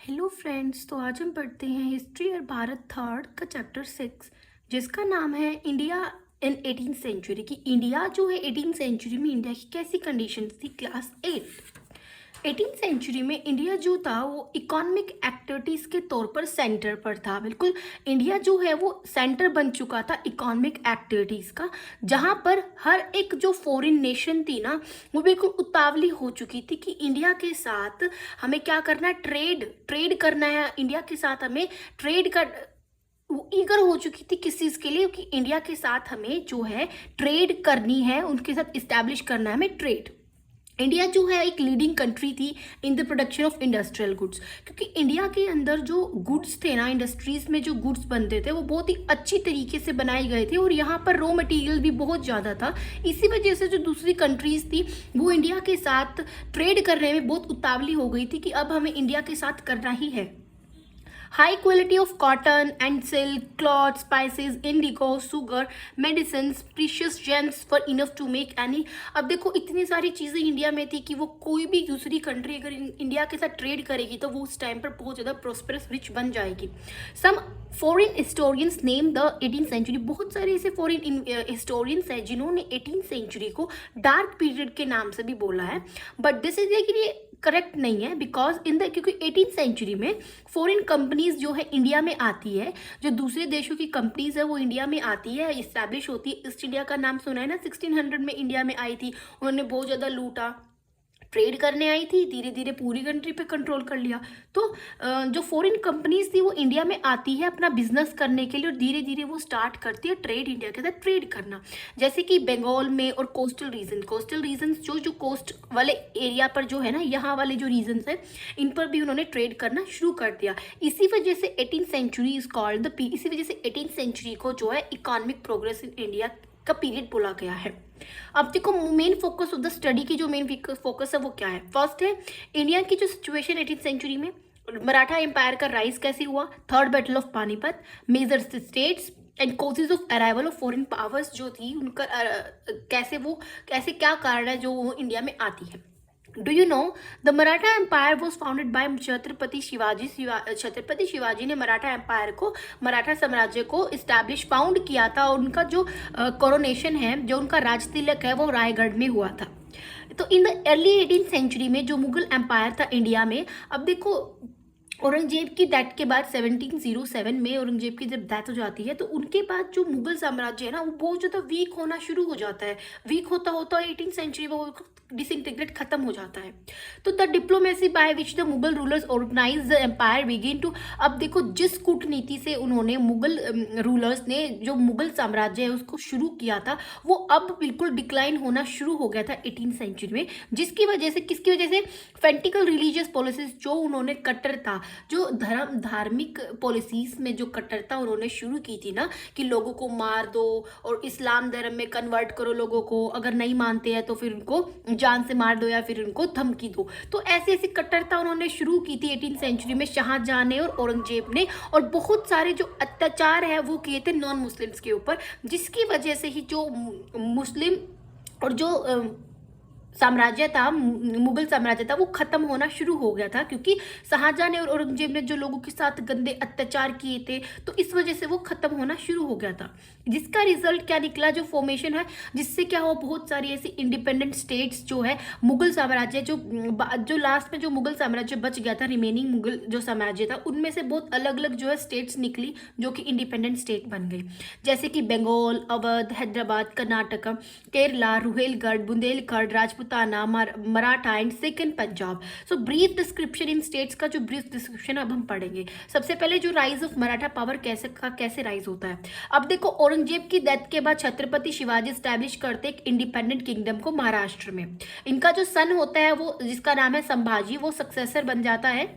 Hello friends. तो आज हम पढ़ते हैं हिस्ट्री और भारत थर्ड का चैप्टर 6, जिसका नाम है इंडिया इन 18th सेंचुरी। की इंडिया जो है 18th सेंचुरी में इंडिया की कैसी कंडीशन थी। क्लास 8। 18th सेंचुरी में इंडिया जो था वो इकोनॉमिक एक्टिविटीज़ के तौर पर सेंटर पर था। बिल्कुल इंडिया जो है वो सेंटर बन चुका था इकोनॉमिक एक्टिविटीज़ का, जहाँ पर हर एक जो फॉरेन नेशन थी ना, वो बिल्कुल उतावली हो चुकी थी कि इंडिया के साथ हमें क्या करना है, ट्रेड करना है। इंडिया के साथ हमें ट्रेड कर वो ईगर हो चुकी थी किस चीज़ के लिए, कि इंडिया के साथ हमें जो है ट्रेड करनी है, उनके साथ इस्टेब्लिश करना है हमें ट्रेड। इंडिया जो है एक लीडिंग कंट्री थी in the production of industrial goods, क्योंकि इंडिया के अंदर जो गुड्स थे ना, इंडस्ट्रीज में जो गुड्स बनते थे वो बहुत ही अच्छी तरीके से बनाए गए थे, और यहाँ पर रॉ मटेरियल भी बहुत ज़्यादा था। इसी वजह से जो दूसरी कंट्रीज थी वो इंडिया के साथ ट्रेड करने में बहुत उतावली हो गई थी कि अब हमें इंडिया के साथ करना ही है। High quality of cotton and silk, cloth, spices, indigo, sugar, medicine, precious gems for enough to make any. अब देखो इतनी सारी चीज़ें इंडिया में थी कि वो कोई भी दूसरी कंट्री अगर इंडिया के साथ ट्रेड करेगी तो वो उस टाइम पर बहुत ज़्यादा प्रोस्पेरस रिच बन जाएगी। Some foreign historians name the 18th century. बहुत सारे ऐसे फॉरेन हिस्टोरियंस हैं जिन्होंने 18th सेंचुरी को डार्क पीरियड के नाम से भी बोला है, बट दिस इज ये करेक्ट नहीं है, बिकॉज क्योंकि 18th सेंचुरी में फॉरेन कंपनीज जो है इंडिया में आती है, जो दूसरे देशों की कंपनीज है वो इंडिया में आती है, इस्टेब्लिश होती है। ईस्ट इंडिया का नाम सुना है ना, 1600 में इंडिया में आई थी। उन्होंने बहुत ज़्यादा लूटा, ट्रेड करने आई थी, धीरे धीरे पूरी कंट्री पे कंट्रोल कर लिया। तो जो फॉरेन कंपनीज थी वो इंडिया में आती है अपना बिजनेस करने के लिए, और धीरे धीरे वो स्टार्ट करती है ट्रेड, इंडिया के साथ ट्रेड करना। जैसे कि बंगाल में और कोस्टल रीजन जो कोस्ट वाले एरिया पर जो है ना, यहाँ वाले जो रीजन्स है इन पर भी उन्होंने ट्रेड करना शुरू कर दिया। इसी वजह से 18th sanctuary is called the इसी वजह से 18th सेंचुरी को जो है इकोनॉमिक प्रोग्रेस इन इंडिया का पीरियड बोला गया है। अब देखो main focus of the study की जो मेन फोकस है वो क्या है। फर्स्ट है इंडिया की जो सिचुएशन 18th सेंचुरी में, मराठा एम्पायर का राइज कैसे हुआ, third battle of Panipat, major states and causes of arrival of foreign powers जो थी उनका कैसे क्या कारण है जो वो इंडिया में आती है। Do you know the Maratha empire was founded by Chhatrapati Shivaji. Chhatrapati Shivaji ने मराठा एम्पायर को, मराठा साम्राज्य को इस्टेब्लिश फाउंड किया था, और उनका जो कोरोनेशन है, जो उनका राज तिलक है, वो रायगढ़ में हुआ था। तो इन द अर्ली 18th सेंचुरी में जो मुगल एम्पायर था इंडिया में, अब देखो औरंगजेब की डेथ के बाद 1707 में औरंगजेब की जब डेथ हो जाती है, तो उनके बाद जो मुगल साम्राज्य है ना, वो बहुत ज़्यादा वीक होना शुरू हो जाता है। वीक होता होता 18th सेंचुरी में वो डिसइंटीग्रेट खत्म हो जाता है। तो the diplomacy by which the Mughal rulers organise the empire begin to. अब देखो जिस कूटनीति से उन्होंने मुगल रूलर्स ने जो मुगल साम्राज्य है उसको शुरू किया था, वो अब बिल्कुल डिक्लाइन होना शुरू हो गया था 18th सेंचुरी में। जिसकी वजह से, किसकी वजह से, फैंटिकल रिलीजियस पॉलिसीज जो उन्होंने कट्टरता, जो धार्मिक पॉलिसीज में जो कट्टरता उन्होंने शुरू की थी ना, कि लोगों को मार दो और इस्लाम धर्म में कन्वर्ट करो लोगों को, अगर नहीं मानते हैं तो फिर उनको जान से मार दो या फिर उनको धमकी दो। तो ऐसी ऐसी कट्टरता उन्होंने शुरू की थी 18th सेंचुरी में शाहजहां ने और औरंगजेब ने, और बहुत सारे जो अत्याचार है वो किए थे नॉन मुस्लिम्स के ऊपर, जिसकी वजह से ही जो मुस्लिम और जो साम्राज्य था, मुगल साम्राज्य था, वो खत्म होना शुरू हो गया था, क्योंकि शाहजहां ने और औरंगजेब ने जो लोगों के साथ गंदे अत्याचार किए थे, तो इस वजह से वो खत्म होना शुरू हो गया था। जिसका रिजल्ट क्या निकला, जो फॉर्मेशन है, जिससे क्या हो, बहुत सारी ऐसी इंडिपेंडेंट स्टेट्स जो है मुगल साम्राज्य, जो लास्ट में जो मुगल साम्राज्य बच गया था, रिमेनिंग मुगल जो साम्राज्य था, उनमें से बहुत अलग अलग जो है स्टेट्स निकली जो कि इंडिपेंडेंट स्टेट बन गई। जैसे कि Bengal, Awadh, Hyderabad, Karnataka, Kerala, Ruhelgarh, Bundelkhand, Rajputana, Maratha and Sikh and Punjab. So brief description in states का जो ब्रीफ डिस्क्रिप्शन अब हम पढ़ेंगे। सबसे पहले जो राइज ऑफ मराठा पावर कैसे राइज होता है। अब देखो औरंगजेब की डेथ के बाद छत्रपति शिवाजी स्टैब्लिश करते एक इंडिपेंडेंट किंगडम को महाराष्ट्र में। इनका जो सन होता है वो, जिसका नाम है संभाजी, वो सक्सेसर बन जाता है।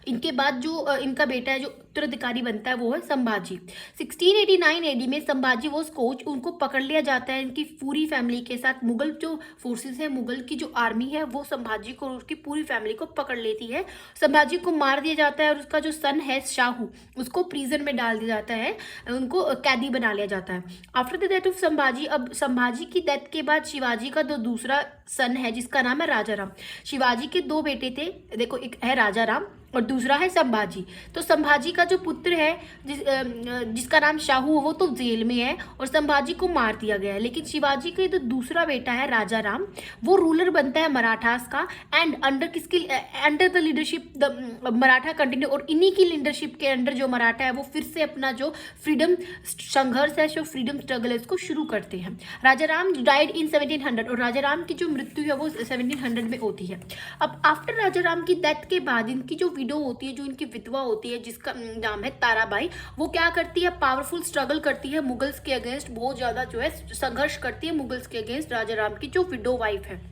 इनके बाद जो इनका बेटा है जो उत्तराधिकारी बनता है वो है संभाजी। 1689 एडी में संभाजी वो कोच, उनको पकड़ लिया जाता है इनकी पूरी फैमिली के साथ। मुगल जो फोर्सेस है, मुगल की जो आर्मी है, वो संभाजी को और उसकी पूरी फैमिली को पकड़ लेती है। संभाजी को मार दिया जाता है, और उसका जो सन है शाहू, उसको प्रिजन में डाल दिया जाता है, उनको कैदी बना लिया जाता है। After the death of Sambhaji, अब संभाजी की डेथ के बाद शिवाजी का दूसरा सन है जिसका नाम है राजा राम। शिवाजी के दो बेटे थे, देखो एक है राजा राम और दूसरा है संभाजी। तो संभाजी का जो पुत्र है जिसका नाम शाहू, वो तो जेल में है और संभाजी को मार दिया गया है। लेकिन शिवाजी का जो दूसरा बेटा है राजा राम, वो रूलर बनता है मराठास का। And under the leadership the Maratha continue, और इन्हीं की लीडरशिप के अंडर जो मराठा है वो फिर से अपना जो फ्रीडम संघर्ष है, जो फ्रीडम स्ट्रगल है, इसको शुरू करते हैं। राजा राम डाइड इन 1700, और राजा राम की जो मृत्यु है वो 1700 में होती है। अब आफ्टर राजा राम की डेथ के बाद इनकी जो विडो होती है, जो इनकी विधवा होती है, जिसका नाम है ताराबाई, वो क्या करती है, पावरफुल स्ट्रगल करती है मुगल्स के अगेंस्ट, बहुत ज्यादा जो है संघर्ष करती है मुगल्स के अगेंस्ट, राजा राम की जो विडो वाइफ है।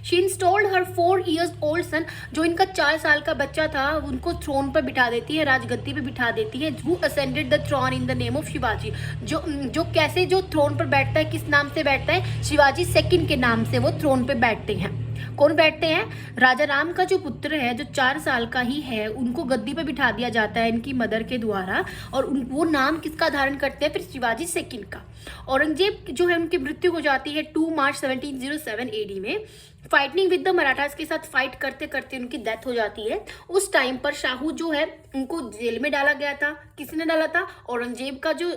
She installed her 4 years old सन, जो इनका 4 साल का बच्चा था, उनको थ्रोन पर बिठा देती है, राजगद्दी पे बिठा देती है। Who ascended the throne in the name of Shivaji, जो कैसे जो थ्रोन पर बैठता है, किस नाम से बैठता है, शिवाजी सेकंड के नाम से वो थ्रोन पे बैठते हैं। कौन बैठते हैं, राजा राम का जो पुत्र है, जो 4 साल का ही है, उनको गद्दी पे बिठा दिया जाता है इनकी मदर के द्वारा, और वो नाम किसका धारण करते हैं, फिर शिवाजी सेकंड का। औरंगजेब जो है उनकी मृत्यु हो जाती है 2 मार्च 1707 AD में। फाइटिंग विद द मराठास के साथ फाइट करते करते उनकी डेथ हो जाती है। उस टाइम पर शाहू जो है उनको जेल में डाला गया था। किसने डाला था, औरंगजेब का जो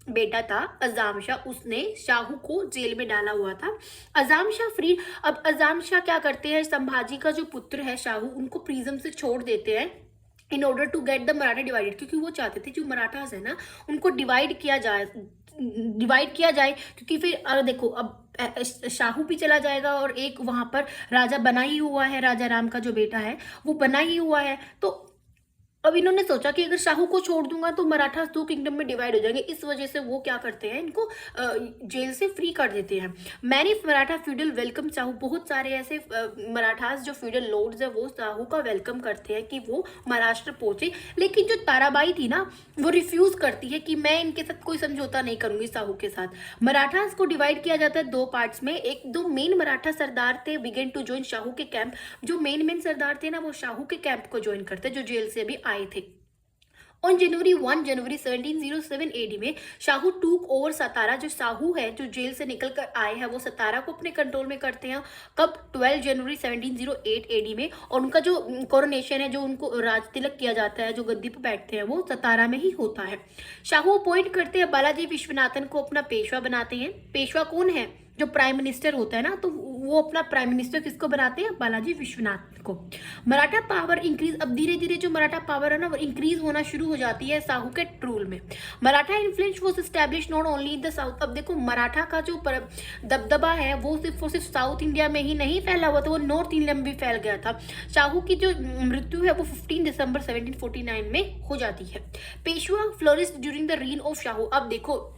बेटा था अजाम शाह, उसने शाहू को जेल में डाला हुआ था। अजाम शाह फ्री। अब अजाम शाह क्या करते हैं, संभाजी का जो पुत्र है शाहू, उनको प्रिजन से छोड़ देते हैं in order to get the Maratha divided, क्योंकि वो चाहते थे जो मराठास है ना उनको डिवाइड किया जाए, क्योंकि फिर देखो अब शाहू भी चला जाएगा और एक वहां पर राजा बना ही हुआ है, राजा राम का जो बेटा है वो बना ही हुआ है। तो अब इन्होंने सोचा कि अगर शाहू को छोड़ दूंगा तो मराठा 2 किंगडम में डिवाइड हो जाएंगे। इस वजह से वो क्या करते हैं, इनको जेल से फ्री कर देते हैं। Many Maratha feudal welcome Shahu, बहुत सारे ऐसे मराठास जो फ्यूडल लॉर्ड्स है वो शाहू का वेलकम करते हैं कि वो महाराष्ट्र पहुंचे। लेकिन जो ताराबाई थी ना, वो रिफ्यूज करती है कि मैं इनके साथ कोई समझौता नहीं करूंगी शाहू के साथ। मराठास को डिवाइड किया जाता है 2 पार्ट्स में। एक 2 मेन मराठा सरदार थे, बिगेन टू ज्वाइन शाहू के कैंप। जो मेन सरदार थे ना, वो शाहू के कैंप को ज्वाइन करते, जो जेल से भी आए थे। ऑन जनवरी 1707 AD में शाहू टूक ओवर सतारा। जो शाहू है जो जेल से निकल कर आए हैं, वो सतारा को अपने कंट्रोल में करते हैं। कब, 12 जनवरी 1708 AD में। और उनका जो कोरोनेशन है, जो उनको राज तिलक किया जाता है, जो गद्दी पर बैठते हैं, वो सतारा में ही होता है। शाहू अपॉइंट करते हैं बालाजी विश्वनाथन को अपना पेशवा बनाते हैं। पेशवा कौन है, जो प्राइम मिनिस्टर होता है ना, तो वो अपना प्राइम मिनिस्टर किसको बनाते हैं, बालाजी विश्वनाथ को। Maratha power increase. अब धीरे धीरे जो मराठा पावर है ना वो इंक्रीज होना शुरू हो जाती है शाहू के रूल में। Maratha influence was establish not only in the south. अब देखो मराठा का जो दबदबा है वो सिर्फ साउथ इंडिया में ही नहीं फैला हुआ था, वो नॉर्थ इंडिया में भी फैल गया था। शाहू की जो मृत्यु है वो 15 दिसंबर 1749 में हो जाती है। Peshwa flourish during the reign of Shahu. अब देखो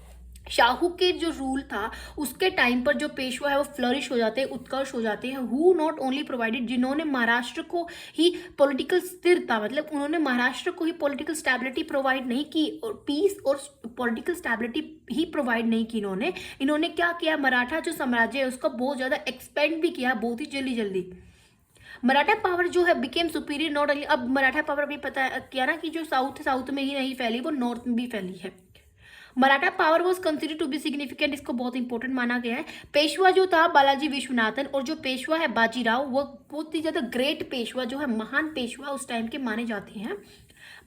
शाहू के जो रूल था उसके टाइम पर जो पेशवा है वो फ्लरिश हो जाते हैं, उत्कर्ष हो जाते हैं। हु नॉट ओनली प्रोवाइडेड, जिन्होंने महाराष्ट्र को ही पॉलिटिकल स्थिरता, मतलब उन्होंने महाराष्ट्र को ही पॉलिटिकल स्टेबिलिटी प्रोवाइड नहीं की, और पीस और पॉलिटिकल स्टेबिलिटी ही प्रोवाइड नहीं की इन्होंने क्या किया, मराठा जो साम्राज्य है उसका बहुत ज़्यादा एक्सपेंड भी किया, बहुत ही जल्दी। मराठा पावर जो है बिकेम सुपीरियर नॉट ओनली। अब मराठा पावर भी पता किया ना कि जो साउथ में ही नहीं फैली, वो नॉर्थ में भी फैली है। Maratha power was consider to be significant, इसको बहुत इंपॉर्टेंट माना गया है। पेशवा जो था बालाजी विश्वनाथन, और जो पेशवा है बाजीराव, वो बहुत ही ज्यादा ग्रेट पेशवा जो है, महान पेशवा उस टाइम के माने जाते हैं।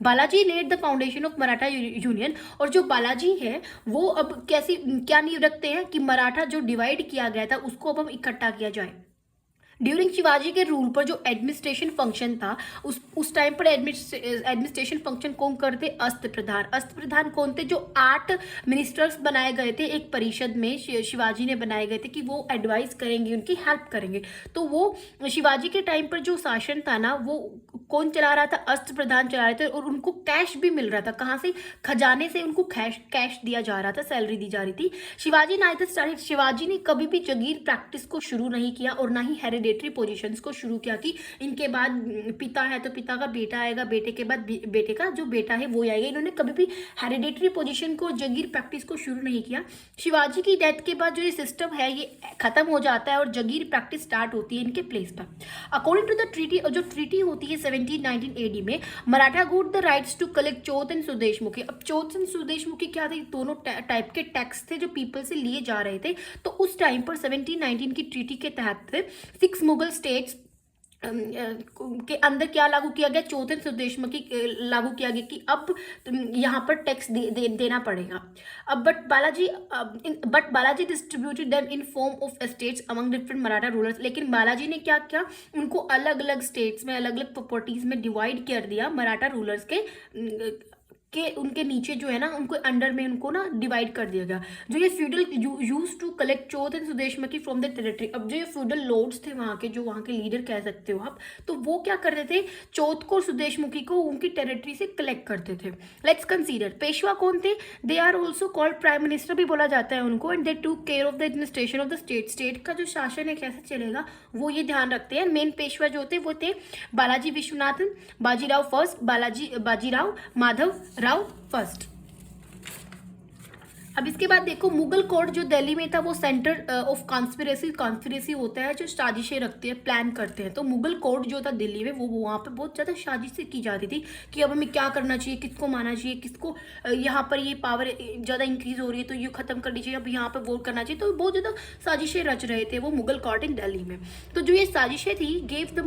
Balaji laid the foundation of Maratha union. और जो बालाजी है वो अब क्या नींव रखते हैं कि मराठा जो डिवाइड किया गया था उसको अब हम इकट्ठा किया जाए। ड्यूरिंग शिवाजी के रूल पर जो एडमिनिस्ट्रेशन फंक्शन था उस टाइम पर एडमिनिस्ट्रेशन फंक्शन कौन करते, अस्त्र प्रधान कौन थे, जो 8 मिनिस्टर्स बनाए गए थे एक परिषद में, शिवाजी ने बनाए गए थे कि वो एडवाइस करेंगे, उनकी हेल्प करेंगे। तो वो शिवाजी के टाइम पर जो शासन था ना वो कौन चला रहा था, अस्त्र प्रधान चला रहे थे। और उनको कैश भी मिल रहा था, कहाँ से, खजाने से उनको कैश दिया जा रहा था, सैलरी दी जा रही थी। शिवाजी ने कभी भी जागीर प्रैक्टिस को शुरू नहीं किया और ना ही हेरिडेटरी पोजीशंस को शुरू किया कि इनके बाद पिता है तो पिता का बेटा आएगा, बेटे के बाद बेटे का जो बेटा है वो आएगा। इन्होंने कभी भी हेरिडेटरी पोजीशन को, जागीर प्रैक्टिस को शुरू नहीं किया। शिवाजी की डेथ के बाद जो ये सिस्टम है ये खत्म हो जाता है और जागीर प्रैक्टिस स्टार्ट होती है इनके प्लेस पर। अकॉर्डिंग टू द ट्रीटी, और जो ट्रीटी होती है 1719 AD में, Maratha got the rights to collect chauth and Sardeshmukhi. अब चौथ एंड सुदेशमुखी क्या थे, दोनों टाइप के टैक्स थे जो पीपल से लिए जा रहे थे। तो उस टाइम पर 1719 की ट्रीटी के तहत 6 मुगल स्टेट्स के अंदर क्या लागू किया गया, चौथे सुदेशमुखी लागू किया गया कि अब यहाँ पर टैक्स देना पड़ेगा। अब but Balaji distributed them in form of states among different Maratha rulers. लेकिन बालाजी ने क्या किया, उनको अलग अलग स्टेट्स में अलग अलग प्रॉपर्टीज में डिवाइड कर दिया मराठा रूलर्स के उनके नीचे जो है ना, उनको अंडर में उनको ना डिवाइड कर दिया गया। जो ये feudal use to collect chauth and sardeshmukhi from the territory. अब जो ये फ्यूडल लॉर्ड्स थे वहाँ के, जो वहाँ के लीडर कह सकते हो आप, तो वो क्या करते थे, चौथ को और सुदेशमुखी को उनकी टेरिटरी से कलेक्ट करते थे। लेट्स कंसीडर पेशवा कौन थे, they are also called prime minister भी बोला जाता है उनको, and they took care of the administration of the state. State का जो शासन है कैसे चलेगा वो ये ध्यान रखते हैं। मेन पेशवा जो थे वो थे बालाजी विश्वनाथन, बाजीराव फर्स्ट, बाजीराव माधव राव फर्स्ट। अब इसके बाद देखो, मुगल कोर्ट जो दिल्ली में था वो सेंटर ऑफ कॉन्स्पिरेसी होता है, जो साजिशें रखते हैं, प्लान करते हैं। तो मुगल कोर्ट जो था दिल्ली में, वो वहाँ पे बहुत ज़्यादा साजिशें की जाती थी कि अब हमें क्या करना चाहिए, किसको मानना चाहिए, किसको यहाँ पर ये पावर ज़्यादा इंक्रीज हो रही है तो ये खत्म करनी चाहिए, अब यहाँ पर वोट करना चाहिए। तो बहुत ज़्यादा साजिशें रच रहे थे वो मुगल कोर्ट इन दिल्ली में। तो जो ये साजिशें थी, गेव द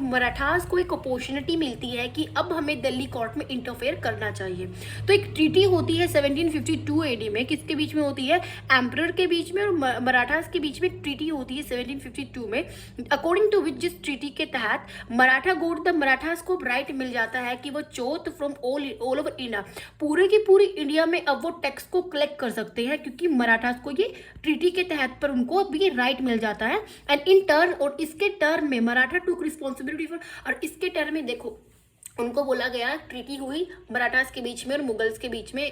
मराठास को एक अपॉर्चुनिटी मिलती है कि अब हमें दिल्ली कोर्ट में इंटरफेयर करना चाहिए। तो एक ट्रीटी होती है 1752 AD में, किसके बीच में होती है, एम्परर के बीच में और मराठास के बीच में ट्रीटी होती है 1752 में, अकॉर्डिंग टू विच जिस ट्रीटी के तहत मराठा गोट द मराठास को राइट मिल जाता है कि वो चौथ फ्रॉम ऑल ओवर इंडिया, पूरे की पूरी इंडिया में अब वो टैक्स को कलेक्ट कर सकते हैं, क्योंकि मराठास को ये ट्रीटी के तहत पर उनको अब ये राइट मिल जाता है। एंड इन टर्न, और इसके टर्म में मराठा टुक रिस्पॉन्सिबिलिटी फॉर, और इसके टर्म में देखो उनको बोला गया, ट्रीटी हुई मराठास के बीच में और मुगल्स के बीच में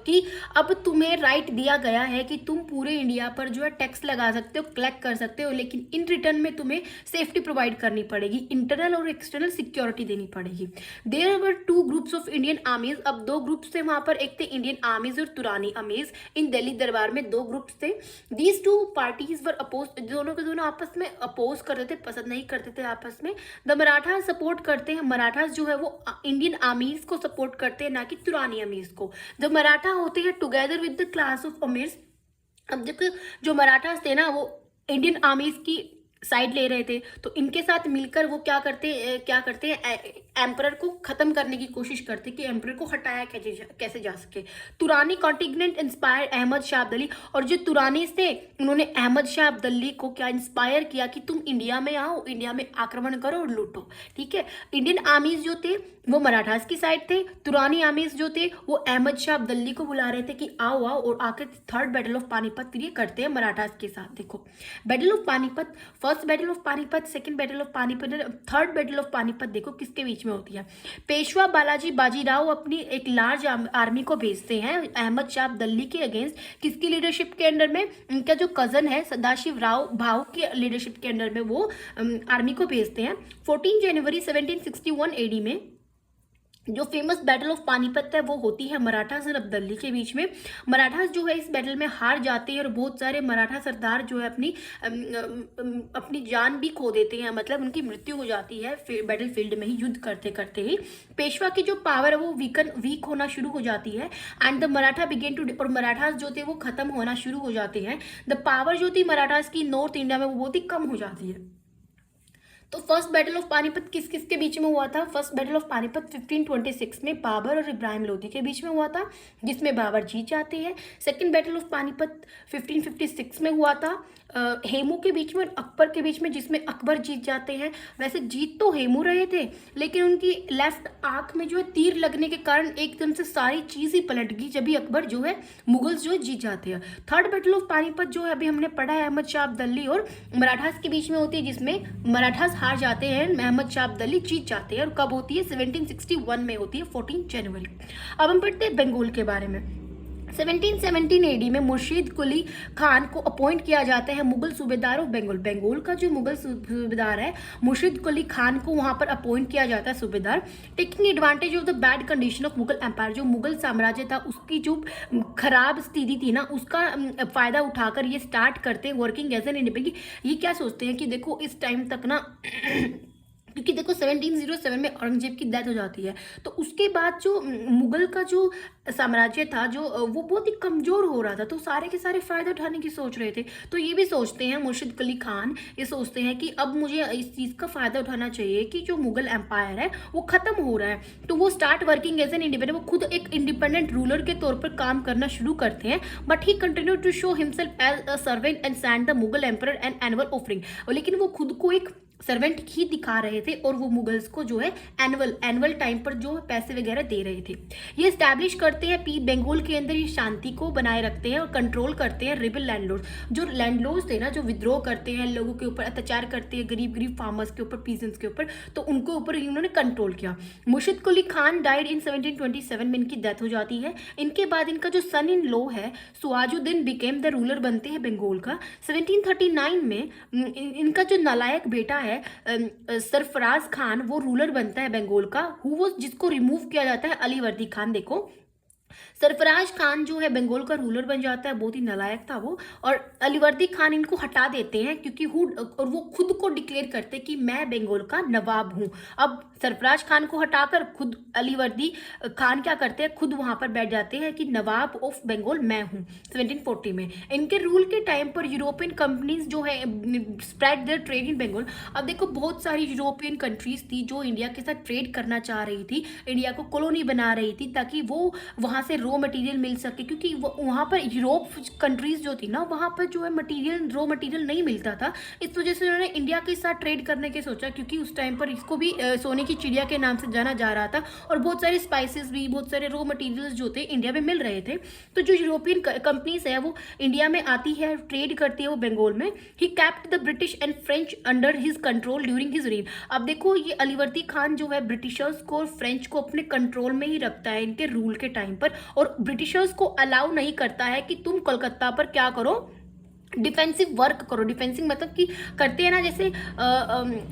कि अब तुम्हें राइट दिया गया है कि तुम पूरे इंडिया पर जो है टैक्स लगा सकते हो, कलेक्ट कर सकते हो, लेकिन इन रिटर्न में तुम्हें सेफ्टी प्रोवाइड करनी पड़ेगी, इंटरनल और एक्सटर्नल सिक्योरिटी देनी पड़ेगी। There were 2 groups of Indian armies. अब 2 ग्रुप्स थे वहां पर, एक थे इंडियन आर्मीज और तुरानी आर्मीज। इन दिल्ली दरबार में 2 ग्रुप्स थे। दीज 2 पार्टीज वर अपोज, दोनों के दोनों आपस में अपोज करते थे, पसंद नहीं करते थे आपस में। द मराठा सपोर्ट करते हैं, मराठास जो है वो इंडियन आर्मीज को सपोर्ट करते हैं, ना कि तुरानी आर्मीज को। जो मराठा होते हैं together with the class of amirs. अब देखो, जो मराठास थे ना वो इंडियन आर्मीज की साइड ले रहे थे, तो इनके साथ मिलकर वो क्या करते हैं, एम्परर को खत्म करने की कोशिश करते कि एम्परर को हटाया कैसे जा सके। तुरानी कॉन्टिनेंट इंस्पायर अहमद शाह अब्दाली, और जो तुरानीस थे उन्होंने अहमद शाह अब्दाली को क्या इंस्पायर किया कि तुम इंडिया में आओ, इंडिया में आक्रमण करो और लूटो। ठीक है, इंडियन आर्मीज जो थे वो मराठास की साइड थे, तुरानी आर्मीज जो थे वो अहमद शाह अब्दाली को बुला रहे थे कि आओ और आके थर्ड बैटल ऑफ पानीपत ये करते हैं मराठास के साथ। देखो, battle of Panipat, first battle of Panipat, second battle of Panipat, third battle of Panipat देखो किसके बीच में होती है। पेशवा बालाजी बाजीराव अपनी एक लार्ज आर्मी को भेजते हैं अहमद शाह अब्दाली के अगेंस्ट, किसकी लीडरशिप के अंडर में, उनका जो कजन है सदाशिव राव भाव के लीडरशिप के अंडर में वो आर्मी को भेजते हैं। 14 जनवरी 1761 AD में जो फेमस बैटल ऑफ पानीपत है वो होती है मराठास और अब्दाली के बीच में। मराठास जो है इस बैटल में हार जाते हैं और बहुत सारे मराठा सरदार जो है अपनी जान भी खो देते हैं, मतलब उनकी मृत्यु हो जाती है बैटल फील्ड में ही, युद्ध करते करते ही। पेशवा की जो पावर है वो वीक होना शुरू हो जाती है, and the Maratha began to, और मराठास जो थे वो खत्म होना शुरू हो जाते हैं। द पावर जो थी मराठास की नॉर्थ इंडिया में वो बहुत ही कम हो जाती है। तो फर्स्ट बैटल ऑफ पानीपत किस किस के बीच में हुआ था, फर्स्ट बैटल ऑफ पानीपत 1526 में बाबर और इब्राहिम लोधी के बीच में हुआ था, जिसमें बाबर जीत जाते हैं। सेकंड बैटल ऑफ पानीपत 1556 में हुआ था हेमू के बीच में और अकबर के बीच में, जिसमें अकबर जीत जाते हैं। वैसे जीत तो हेमू रहे थे, लेकिन उनकी लेफ्ट आंख में जो है तीर लगने के कारण एकदम से सारी चीज़ ही पलट गई, जब भी अकबर जो है मुगल्स जो है जीत जाते हैं। थर्ड बैटल ऑफ पानीपत जो है अभी हमने पढ़ा है अहमद शाह अब्दाली और मराठास के बीच में होती है, जिसमें मराठास हार जाते हैं, अहमद शाह अब्दाली जीत जाते हैं। और कब होती है, 1761 में होती है, 14 जनवरी। अब हम पढ़ते हैं बंगाल के बारे में। 1717 AD में मुर्शीद कुली खान को अपॉइंट किया जाता है मुगल सूबेदार ऑफ बंगाल। बंगाल का जो मुगल सूबेदार है मुर्शीद कुली खान को वहां पर अपॉइंट किया जाता है सूबेदार। Taking advantage of the bad condition of Mughal empire, जो मुगल साम्राज्य था उसकी जो खराब स्थिति थी ना, उसका फायदा उठाकर ये स्टार्ट करते हैं वर्किंग एज एन इंडिपेंडेंट। ये क्या सोचते हैं कि देखो इस टाइम तक ना क्योंकि देखो 1707 में औरंगजेब की डेथ हो जाती है, तो उसके बाद जो मुगल का जो साम्राज्य था, जो वो बहुत ही कमज़ोर हो रहा था, तो सारे के सारे फ़ायदे उठाने की सोच रहे थे। तो ये भी सोचते हैं, मुर्शिद कुली खान ये सोचते हैं कि अब मुझे इस चीज़ का फ़ायदा उठाना चाहिए कि जो मुगल एम्पायर है वो ख़त्म हो रहा है। तो वो start working as an independent, वो खुद एक इंडिपेंडेंट रूलर के तौर पर काम करना शुरू करते हैं। But he continue to show himself as a servant and send the Mughal emperor an annual offering. लेकिन वो खुद को एक सर्वेंट ही दिखा रहे थे और वो मुगल्स को जो है एनुअल टाइम पर जो पैसे वगैरह दे रहे थे। ये स्टैब्लिश करते हैं बंगाल के अंदर ये शांति को बनाए रखते हैं और कंट्रोल करते हैं रिबल लैंडलॉर्ड्स। जो लैंडलॉर्ड्स थे ना, जो विद्रोह करते हैं, लोगों के ऊपर अत्याचार करते हैं, गरीब गरीब फार्मर्स के ऊपर, पीजेंट्स के ऊपर, तो उनको ऊपर इन्होंने कंट्रोल किया। मुर्शिद कुली खान डाइड इन 1727 में इनकी डेथ हो जाती है। इनके बाद इनका जो सन इन लॉ है सुआजुद्दीन बिकेम द रूलर बनते हैं बंगाल का। 1739 में इनका जो नालायक बेटा है सरफराज खान, वो रूलर बनता है बंगाल का, जिसको रिमूव किया जाता है अलीवर्दी खान। देखो सरफराज खान जो है बंगाल का रूलर बन जाता है, बहुत ही नालायक था वो, और अलीवर्दी खान इनको हटा देते हैं क्योंकि और वो खुद को डिक्लेयर करते कि मैं बंगाल का नवाब हूँ। अब सरफराज खान को हटाकर खुद अलीवर्दी खान क्या करते हैं, खुद वहां पर बैठ जाते हैं कि नवाब ऑफ बंगाल मैं हूँ। 1740 में इनके रूल के टाइम पर यूरोपियन कंपनीज जो है spread their trade in Bengal. अब देखो बहुत सारी यूरोपियन कंट्रीज थी जो इंडिया के साथ ट्रेड करना चाह रही थी, इंडिया को कॉलोनी बना रही थी ताकि वो वहाँ से रॉ मटेरियल मिल सके, क्योंकि वहाँ पर यूरोप कंट्रीज जो थी ना, वहाँ पर जो है रॉ मटेरियल नहीं मिलता था। इस वजह से उन्होंने इंडिया के साथ ट्रेड करने की सोचा, क्योंकि उस टाइम पर इसको भी सोने की चिड़िया के नाम से जाना जा रहा था और बहुत सारे स्पाइसेस भी, बहुत सारे रॉ मटेरियल्स जो थे इंडिया में मिल रहे थे। तो जो यूरोपियन कंपनीज है वो इंडिया में आती है, ट्रेड करती है वो बंगाल में। He kept the British and French under his control during his rain. अब देखो ये अलीवर्दी खान जो है ब्रिटिशर्स को और फ्रेंच को अपने कंट्रोल में ही रखता है इनके रूल के टाइम पर, और ब्रिटिशर्स को अलाउ नहीं करता है कि तुम कोलकाता पर क्या करो, डिफेंसिव वर्क करो। डिफेंसिव मतलब कि करते हैं ना, जैसे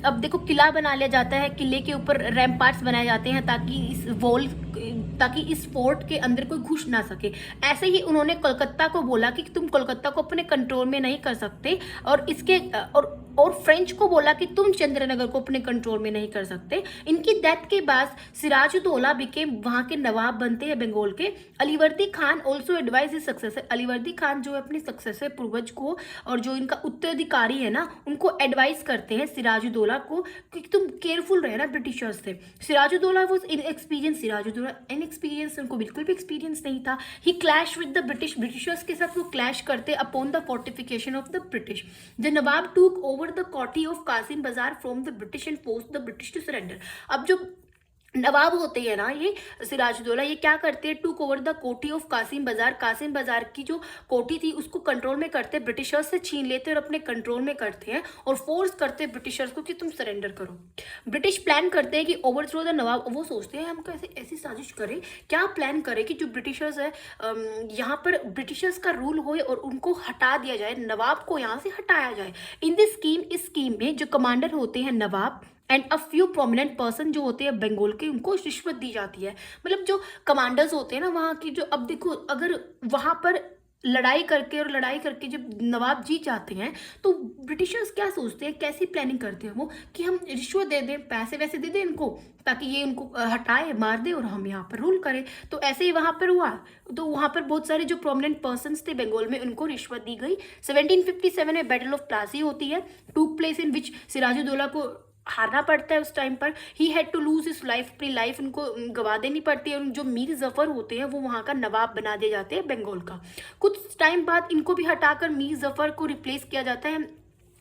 अब देखो किला बना लिया जाता है, किले के ऊपर रैम्पार्ट्स बनाए जाते हैं ताकि इस फोर्ट के अंदर कोई घुस ना सके। ऐसे ही उन्होंने कोलकाता को बोला कि तुम कोलकाता को अपने कंट्रोल में नहीं कर सकते, और और फ्रेंच को बोला कि तुम चंद्रनगर को अपने कंट्रोल में नहीं कर सकते। इनकी डेथ के बाद सिराजुद्दौला बिकेम वहां के नवाब बनते हैं बंगाल के। Alivardi Khan also advise his successor. Alivardi Khan जो है अपने सक्सेसर पूर्वज को और जो इनका उत्तराधिकारी है ना, उनको एडवाइस करते हैं सिराजुद्दौला को कि तुम केयरफुल रहना ब्रिटिशर्स से। Sirajuddaulah was inexperience, Sirajuddaulah inexperience, उनको बिल्कुल भी एक्सपीरियंस नहीं था। He clash with the Britishers के साथ वो क्लैश करते upon the fortification of the British. The Nawab took over the kothi of Kasim Bazar from the British and forced the British to surrender. अब जो नवाब होते हैं ना ये सिराजुद्दौला, ये क्या करते हैं, टूक over the kothi of Kasim बाजार की जो कोठी थी उसको कंट्रोल में करते, ब्रिटिशर्स से छीन लेते और अपने कंट्रोल में करते हैं और फोर्स करते हैं ब्रिटिशर्स को कि तुम सरेंडर करो। ब्रिटिश प्लान करते हैं कि ओवरथ्रो द नवाब। वो सोचते हैं हम कैसे ऐसी साजिश करें, क्या प्लान करें कि जो ब्रिटिशर्स है यहाँ पर ब्रिटिशर्स का रूल हो और उनको हटा दिया जाए, नवाब को यहाँ से हटाया जाए। इन दिस स्कीम, इस स्कीम में जो कमांडर होते हैं nawab and a few prominent person जो होते हैं बंगाल के, उनको रिश्वत दी जाती है। मतलब जो कमांडर्स होते हैं ना वहाँ की, जो अब देखो अगर वहाँ पर लड़ाई करके जब नवाब जीत जाते हैं तो ब्रिटिशर्स क्या सोचते हैं, कैसी प्लानिंग करते हैं वो कि हम रिश्वत दे दें, पैसे वैसे दे दें इनको ताकि ये उनको हटाए, मार दे और हम यहाँ पर रूल करें। तो ऐसे ही वहाँ पर हुआ। तो वहाँ पर बहुत सारे जो प्रोमिनेंट पर्सन्स थे बंगाल में, उनको रिश्वत दी गई। 1757 में बैटल ऑफ प्लासी होती है, टूक प्लेस इन विच सिराजुद्दौला को हारना पड़ता है। उस टाइम पर he had to lose his life, अपनी लाइफ उनको गवा देनी पड़ती है। जो मीर जफर होते हैं वो वहाँ का नवाब बना दिए जाते हैं बंगाल का। कुछ टाइम बाद इनको भी हटाकर मीर जफर को रिप्लेस किया जाता है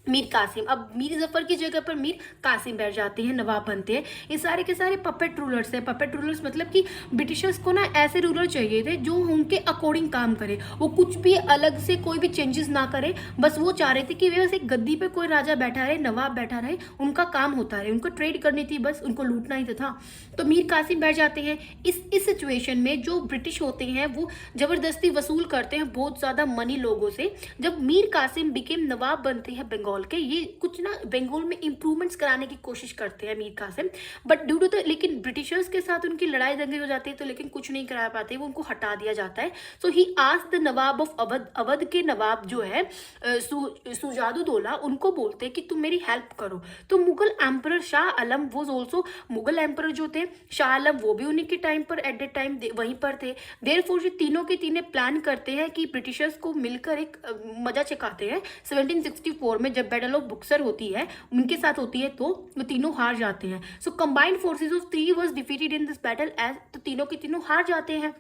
मीर कासिम। अब मीर जफर की जगह पर मीर कासिम बैठ जाते हैं, नवाब बनते हैं। ये सारे के सारे पपेट रूलर्स हैं। पपेट रूलर्स मतलब कि ब्रिटिशर्स को ना ऐसे रूलर चाहिए थे जो उनके अकॉर्डिंग काम करे, वो कुछ भी अलग से कोई भी चेंजेस ना करे। बस वो चाह रहे थे कि वे बस एक गद्दी पे कोई राजा बैठा रहे, नवाब बैठा रहे, उनका काम होता रहे, उनको ट्रेड करनी थी, बस उनको लूटना ही था। तो मीर कासिम बैठ जाते हैं। इस सिचुएशन में जो ब्रिटिश होते हैं वो जबरदस्ती वसूल करते हैं बहुत ज़्यादा मनी लोगों से। जब मीर कासिम बिकेम नवाब बनते हैं बंगाल बंगाल के, ये कुछ ना बंगाल में इम्प्रूवमेंट्स कराने की कोशिश करते हैं Mir Kasim, but due to the, लेकिन ब्रिटिशर्स के साथ उनकी लड़ाई दंगे हो जाती है, तो लेकिन कुछ नहीं करा पाते, वो उनको हटा दिया जाता है। So he asked the nawab of Awadh, Awadh के नवाब जो है सुजादुद्दौला, उनको बोलते हैं कि तुम मेरी हेल्प करो। तो Mughal emperor Shah Alam was also, Mughal emperor जो थे शाह आलम, वो भी उन्हीं के टाइम पर एट द टाइम वहीं पर थे। देयरफॉर ये तीनों के तीनों प्लान करते हैं कि ब्रिटिशर्स को मिलकर एक मजा चखाते हैं। 1764 में जब बैटल ऑफ बुक्सर होती है, उनके साथ होती है, तो वो तीनों हार जाते हैं। So combined forces of 3 was defeated in this battle as, तो तीनों के तीनों हार जाते हैं।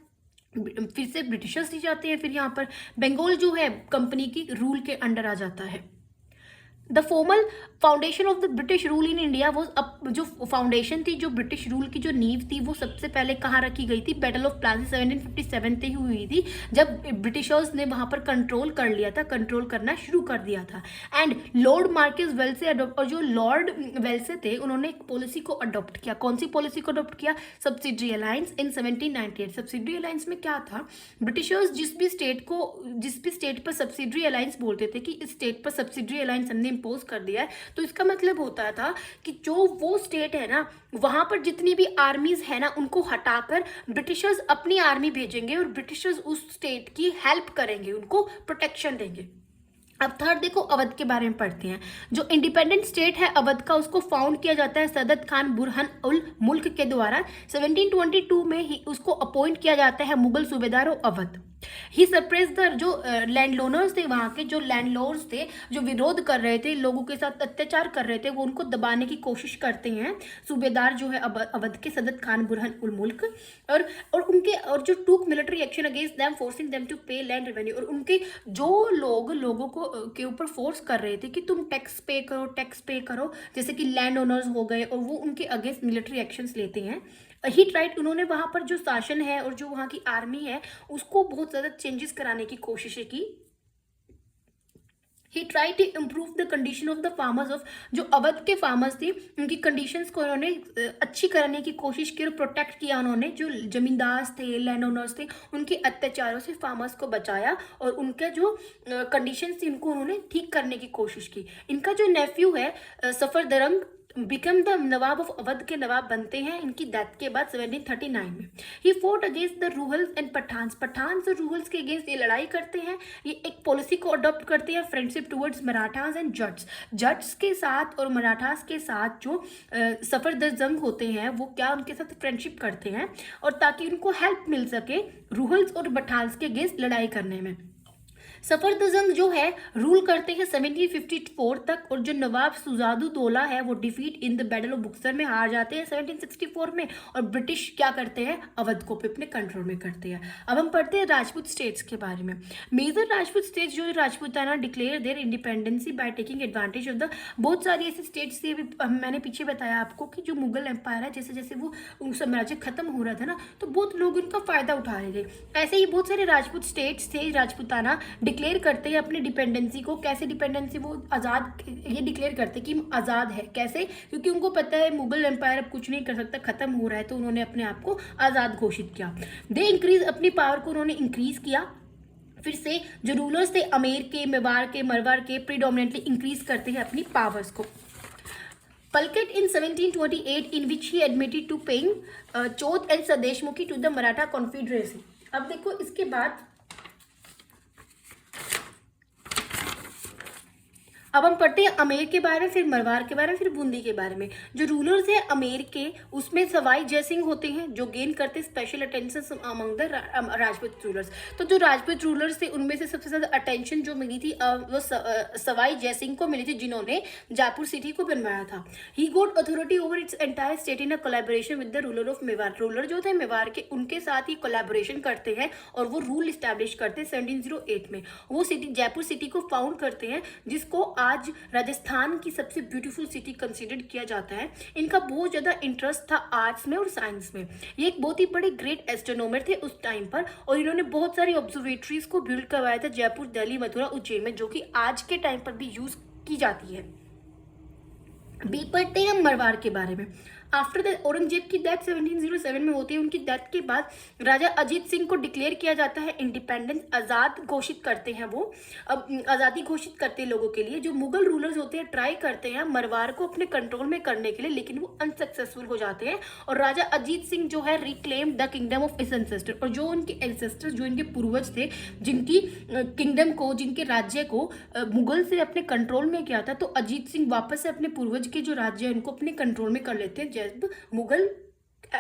फिर से ब्रिटिशर्स ही जाते हैं, फिर यहाँ पर बंगाल जो है कंपनी की रूल के अंडर आ जाता है। The formal foundation of the British rule in India वो, अब जो फाउंडेशन थी, जो ब्रिटिश रूल की जो नींव थी, वो सबसे पहले कहाँ रखी गई थी? बैटल ऑफ प्लासी 1757 से ही हुई थी, जब ब्रिटिशर्स ने वहाँ पर कंट्रोल कर लिया था, कंट्रोल करना शुरू कर दिया था। एंड लॉर्ड मार्किस वेल्से अडोप्ट, और जो लॉर्ड वेल्से थे, उन्होंने एक पॉलिसी को अडॉप्ट किया। कौन सी पॉलिसी को अडॉप्ट किया? सब्सिडरी अलायंस इन 1798। सब्सिडरी अलायंस में क्या था? ब्रिटिशर्स जिस भी स्टेट पर सब्सिडरी अलायंस बोलते थे कि इस स्टेट पर सब्सिडरी अलायंस हमने इम्पोज कर दिया है, तो इसका मतलब होता था कि जो वो स्टेट है ना, वहां पर जितनी भी आर्मीज है ना, उनको हटाकर ब्रिटिशर्स अपनी आर्मी भेजेंगे और ब्रिटिशर्स उस स्टेट की हेल्प करेंगे, उनको प्रोटेक्शन देंगे। अब थर्ड देखो, अवध के बारे में पढ़ते हैं। जो इंडिपेंडेंट स्टेट है अवध का, उसको फाउंड किया जाता है सदत खान बुरहान उल मुल्क के द्वारा। 1722 में ही उसको अपॉइंट किया जाता है मुगल सूबेदार अवध। ही सरप्रेस द, जो लैंडलोनर्स थे, वहाँ के जो लैंडलॉर्ड्स थे, जो विरोध कर रहे थे, लोगों के साथ अत्याचार कर रहे थे, वो उनको दबाने की कोशिश करते हैं सूबेदार जो है अवध के सदत खान बुरहान उल मुल्क, और जो took military action against them forcing them to pay land revenue, और उनके जो लोगों को के ऊपर फोर्स कर रहे थे कि तुम टैक्स पे करो, जैसे कि लैंड ओनर्स हो गए, और वो उनके अगेंस्ट मिलिट्री एक्शंस लेते हैं। ही ट्राइड, उन्होंने वहां पर जो शासन है और जो वहां की आर्मी है, उसको बहुत ज्यादा चेंजेस कराने की कोशिशें की। He try to improve the condition of the farmers of, जो अवध के फार्मर्स थे, उनकी कंडीशंस को उन्होंने अच्छी करने की कोशिश की और प्रोटेक्ट किया उन्होंने। जो जमींदार थे, लैंड ओनर्स थे, उनके अत्याचारों से फार्मर्स को बचाया और उनके जो कंडीशंस थी, उनको उन्होंने ठीक करने की कोशिश की। इनका जो नेफ्यू है Safdarjung become the nawab of Awadh के नवाब बनते हैं इनकी डेथ के बाद 1739 में। He fought against the Rohillas and Pathans, Pathans और रूहल्स के अगेंस्ट ये लड़ाई करते हैं। ये एक पॉलिसी को अडॉप्ट करते हैं, फ्रेंडशिप टुवर्ड्स मराठास एंड जट्स के साथ और मराठास के साथ जो सफरदरजंग होते हैं, वो क्या उनके साथ फ्रेंडशिप करते हैं, और ताकि उनको हेल्प मिल सके रूहल्स और पठान्स के अगेंस्ट लड़ाई करने में। सफरदरजंग जो है रूल करते हैं 1754 तक, और जो नवाब सुजादुद्दौला है वो defeat in the battle of Buxar में हार जाते हैं 1764 में, और ब्रिटिश क्या करते हैं? अवध को अपने कंट्रोल में करते हैं। अब हम पढ़ते हैं राजपूत स्टेट्स के बारे में। मेजर राजपूत स्टेट्स जो Rajputana declare there independency by taking advantage of the, बहुत सारी ऐसी स्टेट्स थी, मैंने पीछे बताया आपको कि जो मुगल एम्पायर है, जैसे जैसे वो साम्राज्य खत्म हो रहा था ना, तो बहुत लोग उनका फायदा उठा रहे थे। ऐसे ही बहुत सारे राजपूत स्टेट्स थे, राजपूताना डिक्लेयर करते हैं अपनी डिपेंडेंसी को। कैसे डिपेंडेंसी? वो आज़ाद, ये डिक्लेयर करते कि हम आज़ाद है। कैसे? क्योंकि उनको पता है मुगल एम्पायर अब कुछ नहीं कर सकता, खत्म हो रहा है, तो उन्होंने अपने आप को आज़ाद घोषित किया। दे इंक्रीज, अपनी पावर को उन्होंने इंक्रीज किया। फिर से जो रूलर्स थे अमेर के, मेवाड़ के, मरवाड़ के, प्रीडोमिनेटली इंक्रीज करते हैं अपनी पावर्स को। Pulkit in 1728 in which he admitted to paying Chauth and Sadeshmukhi to the Maratha Confederacy। अब देखो इसके बाद अब हम पढ़ते हैं अमेर के बारे में, फिर मरवार के बारे में, फिर बूंदी के बारे में। जो रूलर्स हैं अमेर के, उसमें सवाई जयसिंह होते हैं जो गेन करते special attention among the Rajput rulers. तो जो राजपूत रूलर्स थे उनमें से सबसे ज़्यादा अटेंशन जो मिली थी वो सवाई जयसिंह को मिली थी, जिन्होंने जयपुर सिटी को बनवाया था। He got authority over its entire state in a collaboration with the ruler of Mewar. Ruler जो थे मेवाड़ के, उनके साथ ही कोलैबोरेशन करते हैं और वो रूल इस्टेब्लिश करते हैं 1708 में। वो सिटी जयपुर सिटी को फाउंड करते हैं, जिसको आज राजस्थान की सबसे ब्यूटीफुल सिटी कंसीडर किया जाता है। इनका बहुत ज़्यादा इंटरेस्ट था आर्ट्स में और साइंस में। ये एक बहुत ही बड़े ग्रेट एस्ट्रोनॉमर थे उस टाइम पर, और इन्होंने बहुत सारी ऑब्जर्वेटरीज को बिल्ड करवाया था जयपुर, दिल्ली, मथुरा, उज्जैन में, जो कि आज के टाइम पर भी यूज की जाती है। बी पढ़ते हैं हम मरवाड़ के बारे में। आफ्टर द औरंगजेब की डेथ 1707 में होती है। उनकी डेथ के बाद राजा अजीत सिंह को डिक्लेयर किया जाता है इंडिपेंडेंस, आज़ाद घोषित करते हैं वो। अब आज़ादी घोषित करते हैं लोगों के लिए। जो मुगल रूलर्स होते हैं ट्राई करते हैं मरवार को अपने कंट्रोल में करने के लिए, लेकिन वो अनसक्सेसफुल हो जाते हैं और राजा अजीत सिंह जो है reclaim the kingdom of his ancestor. और जो उनके एंसेस्टर, जो इनके पूर्वज थे, जिनकी किंगडम को, जिनके राज्य को मुगल से अपने कंट्रोल में किया था, तो अजीत सिंह वापस से अपने पूर्वज के जो राज्य है उनको अपने कंट्रोल में कर लेते हैं जब मुगल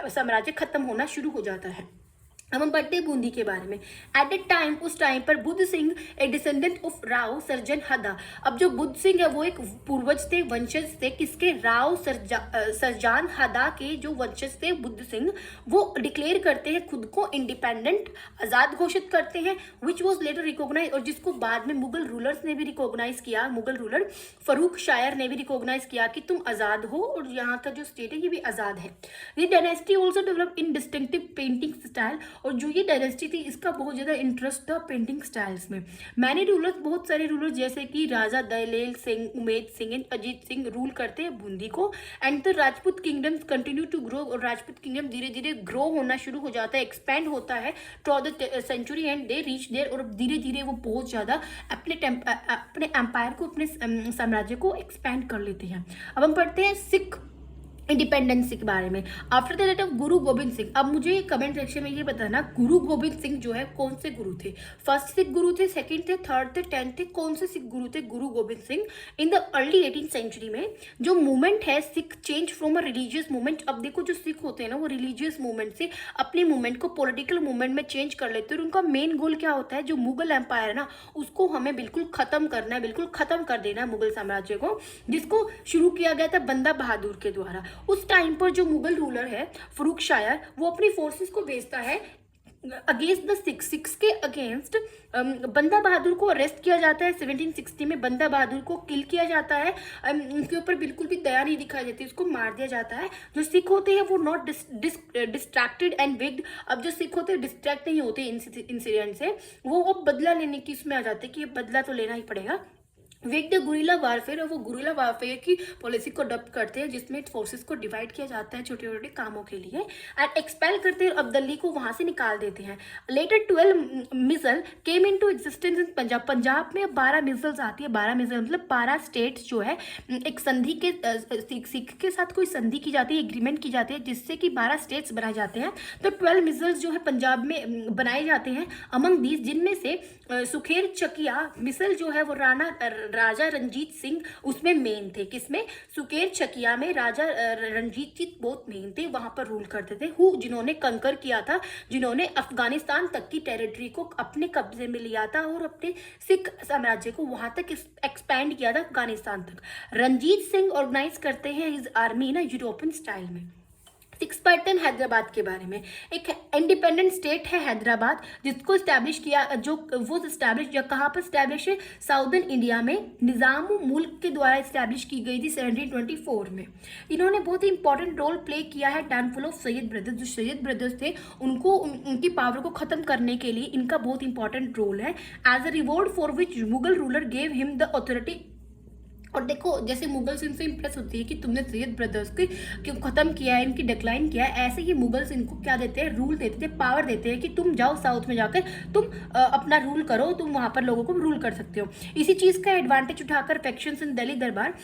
साम्राज्य खत्म होना शुरू हो जाता है। अब हम बढ़ते हैं बूंदी के बारे में। एट द टाइम, उस टाइम पर बुद्ध सिंह ए डिसेंडेंट ऑफ राव सर्जन हदा। अब जो बुद्ध सिंह है वो एक पूर्वज थे, वंशज थे किसके? राव सरजान हदा के जो वंशज थे बुद्ध सिंह, वो डिक्लेयर करते हैं खुद को इंडिपेंडेंट, आज़ाद घोषित करते हैं, विच वॉज लेटर रिकॉग्नाइज, और जिसको बाद में मुगल रूलर्स ने भी रिकॉग्नाइज किया। मुगल रूलर फरूख शायर ने भी रिकॉग्नाइज किया कि तुम आज़ाद हो और यहाँ का जो स्टेट है ये भी आज़ाद है। ये dynasty also develop in distinctive painting style, और जो ये डायनेस्टी थी इसका बहुत ज़्यादा इंटरेस्ट था पेंटिंग स्टाइल्स में। मैंने रूलर्स, बहुत सारे रूलर जैसे कि राजा दलेल सिंह, उमेद सिंह एंड अजीत सिंह रूल करते हैं बूंदी को। And the Rajput kingdoms continue to grow, और राजपूत किंगडम धीरे धीरे ग्रो होना शुरू हो जाता है, एक्सपैंड होता है through the century and they reach there, और धीरे धीरे वो बहुत ज़्यादा अपने एम्पायर को, अपने साम्राज्य को एक्सपैंड कर लेते हैं। अब हम पढ़ते हैं सिख इंडिपेंडेंस के बारे में। आफ्टर द डेथ ऑफ गुरु गोबिंद सिंह, अब मुझे कमेंट सेक्शन में ये बताना गुरु गोबिंद सिंह जो है कौन से गुरु थे? फर्स्ट सिख गुरु थे, सेकंड थे, थर्ड थे, 10th थे? कौन से सिख गुरु थे Guru Gobind Singh? In the early 18th century में जो मूवमेंट है Sikh change from a religious movement. अब देखो जो सिख होते हैं ना वो रिलीजियस मूवमेंट से अपने मूवमेंट को पॉलिटिकल मूवमेंट में चेंज कर लेते हैं। और उनका मेन गोल क्या होता है? जो मुगल एम्पायर है ना उसको हमें बिल्कुल खत्म करना है, बिल्कुल खत्म कर देना है मुगल साम्राज्य को, जिसको शुरू किया गया था बंदा बहादुर के द्वारा। उस टाइम पर जो मुगल रूलर है फरूख शायर, वो अपनी फोर्सेस को भेजता है अगेंस्ट द सिक्स के अगेंस्ट। बंदा बहादुर को अरेस्ट किया जाता है 1760 में, बंदा बहादुर को किल किया जाता है। उनके ऊपर बिल्कुल भी दया नहीं दिखाई देती, उसको मार दिया जाता है। जो सिख होते हैं वो नॉट डिस्ट्रैक्टेड एंड विग्ड। अब जो सिख होते हैं डिस्ट्रैक्ट नहीं होते इंसिडेंट से, वो अब बदला लेने की इसमें आ जाते हैं कि ये बदला तो लेना ही पड़ेगा। विद द गुरिल्ला वारफेयर, और वो गुरिल्ला वारफेयर की पॉलिसी को अडॉप्ट करते हैं जिसमें फोर्सेस को डिवाइड किया जाता है छोटे छोटे कामों के लिए, एंड एक्सपेल करते हैं, अब्दली को वहां से निकाल देते हैं। Later 12 misl came into existence in Punjab. Punjab में 12 मिसल्स आती है। 12 मिसल मतलब 12 स्टेट्स जो है एक संधि के सिख के साथ कोई संधि की जाती है, एग्रीमेंट की जाती है जिससे कि 12 स्टेट्स बनाए जाते हैं। तो 12 मिसल्स जो है पंजाब में बनाए जाते हैं। अमंग दीज, जिनमें से सुखेर चकिया मिसल जो है वो राजा रंजीत सिंह उसमें मेन थे। किसमें? सुकेर चकिया में राजा रंजीत सिंह बहुत मेन थे, वहां पर रूल करते थे। जिन्होंने कंकर किया था, जिन्होंने अफगानिस्तान तक की टेरिटरी को अपने कब्जे में लिया था और अपने सिख साम्राज्य को वहां तक एक्सपैंड किया था अफगानिस्तान तक। रंजीत सिंह ऑर्गेनाइज करते हैं हिज आर्मी ना यूरोपियन स्टाइल में। सिक्स पढ़ते हैं हैदराबाद के बारे में। एक इंडिपेंडेंट स्टेट है हैदराबाद, जिसको स्टैब्लिश किया, जो वो स्टैब्लिश कहाँ पर स्टैब्लिश है? साउदर्न इंडिया में निज़ाम मुल्क के द्वारा स्टैब्लिश की गई थी 1724 में। इन्होंने बहुत ही इंपॉर्टेंट रोल प्ले किया है डाउनफॉल ऑफ सैयद ब्रदर्स। जो सैयद ब्रदर्स थे उनको उनकी पावर को खत्म करने के लिए इनका बहुत इंपॉर्टेंट रोल है। As a reward for which Mughal ruler gave him the authority. और देखो जैसे मुगल्स इनसे इंप्रेस होती है कि तुमने सैयद ब्रदर्स के क्यों खत्म किया है, इनकी डिक्लाइन किया है, ऐसे ही मुगल्स इनको क्या देते हैं? रूल देते थे, पावर देते हैं कि तुम जाओ साउथ में जाकर तुम अपना रूल करो, तुम वहां पर लोगों को रूल कर सकते हो। इसी चीज का एडवांटेज उठाकर फैक्शंस इन दिल्ली दरबार,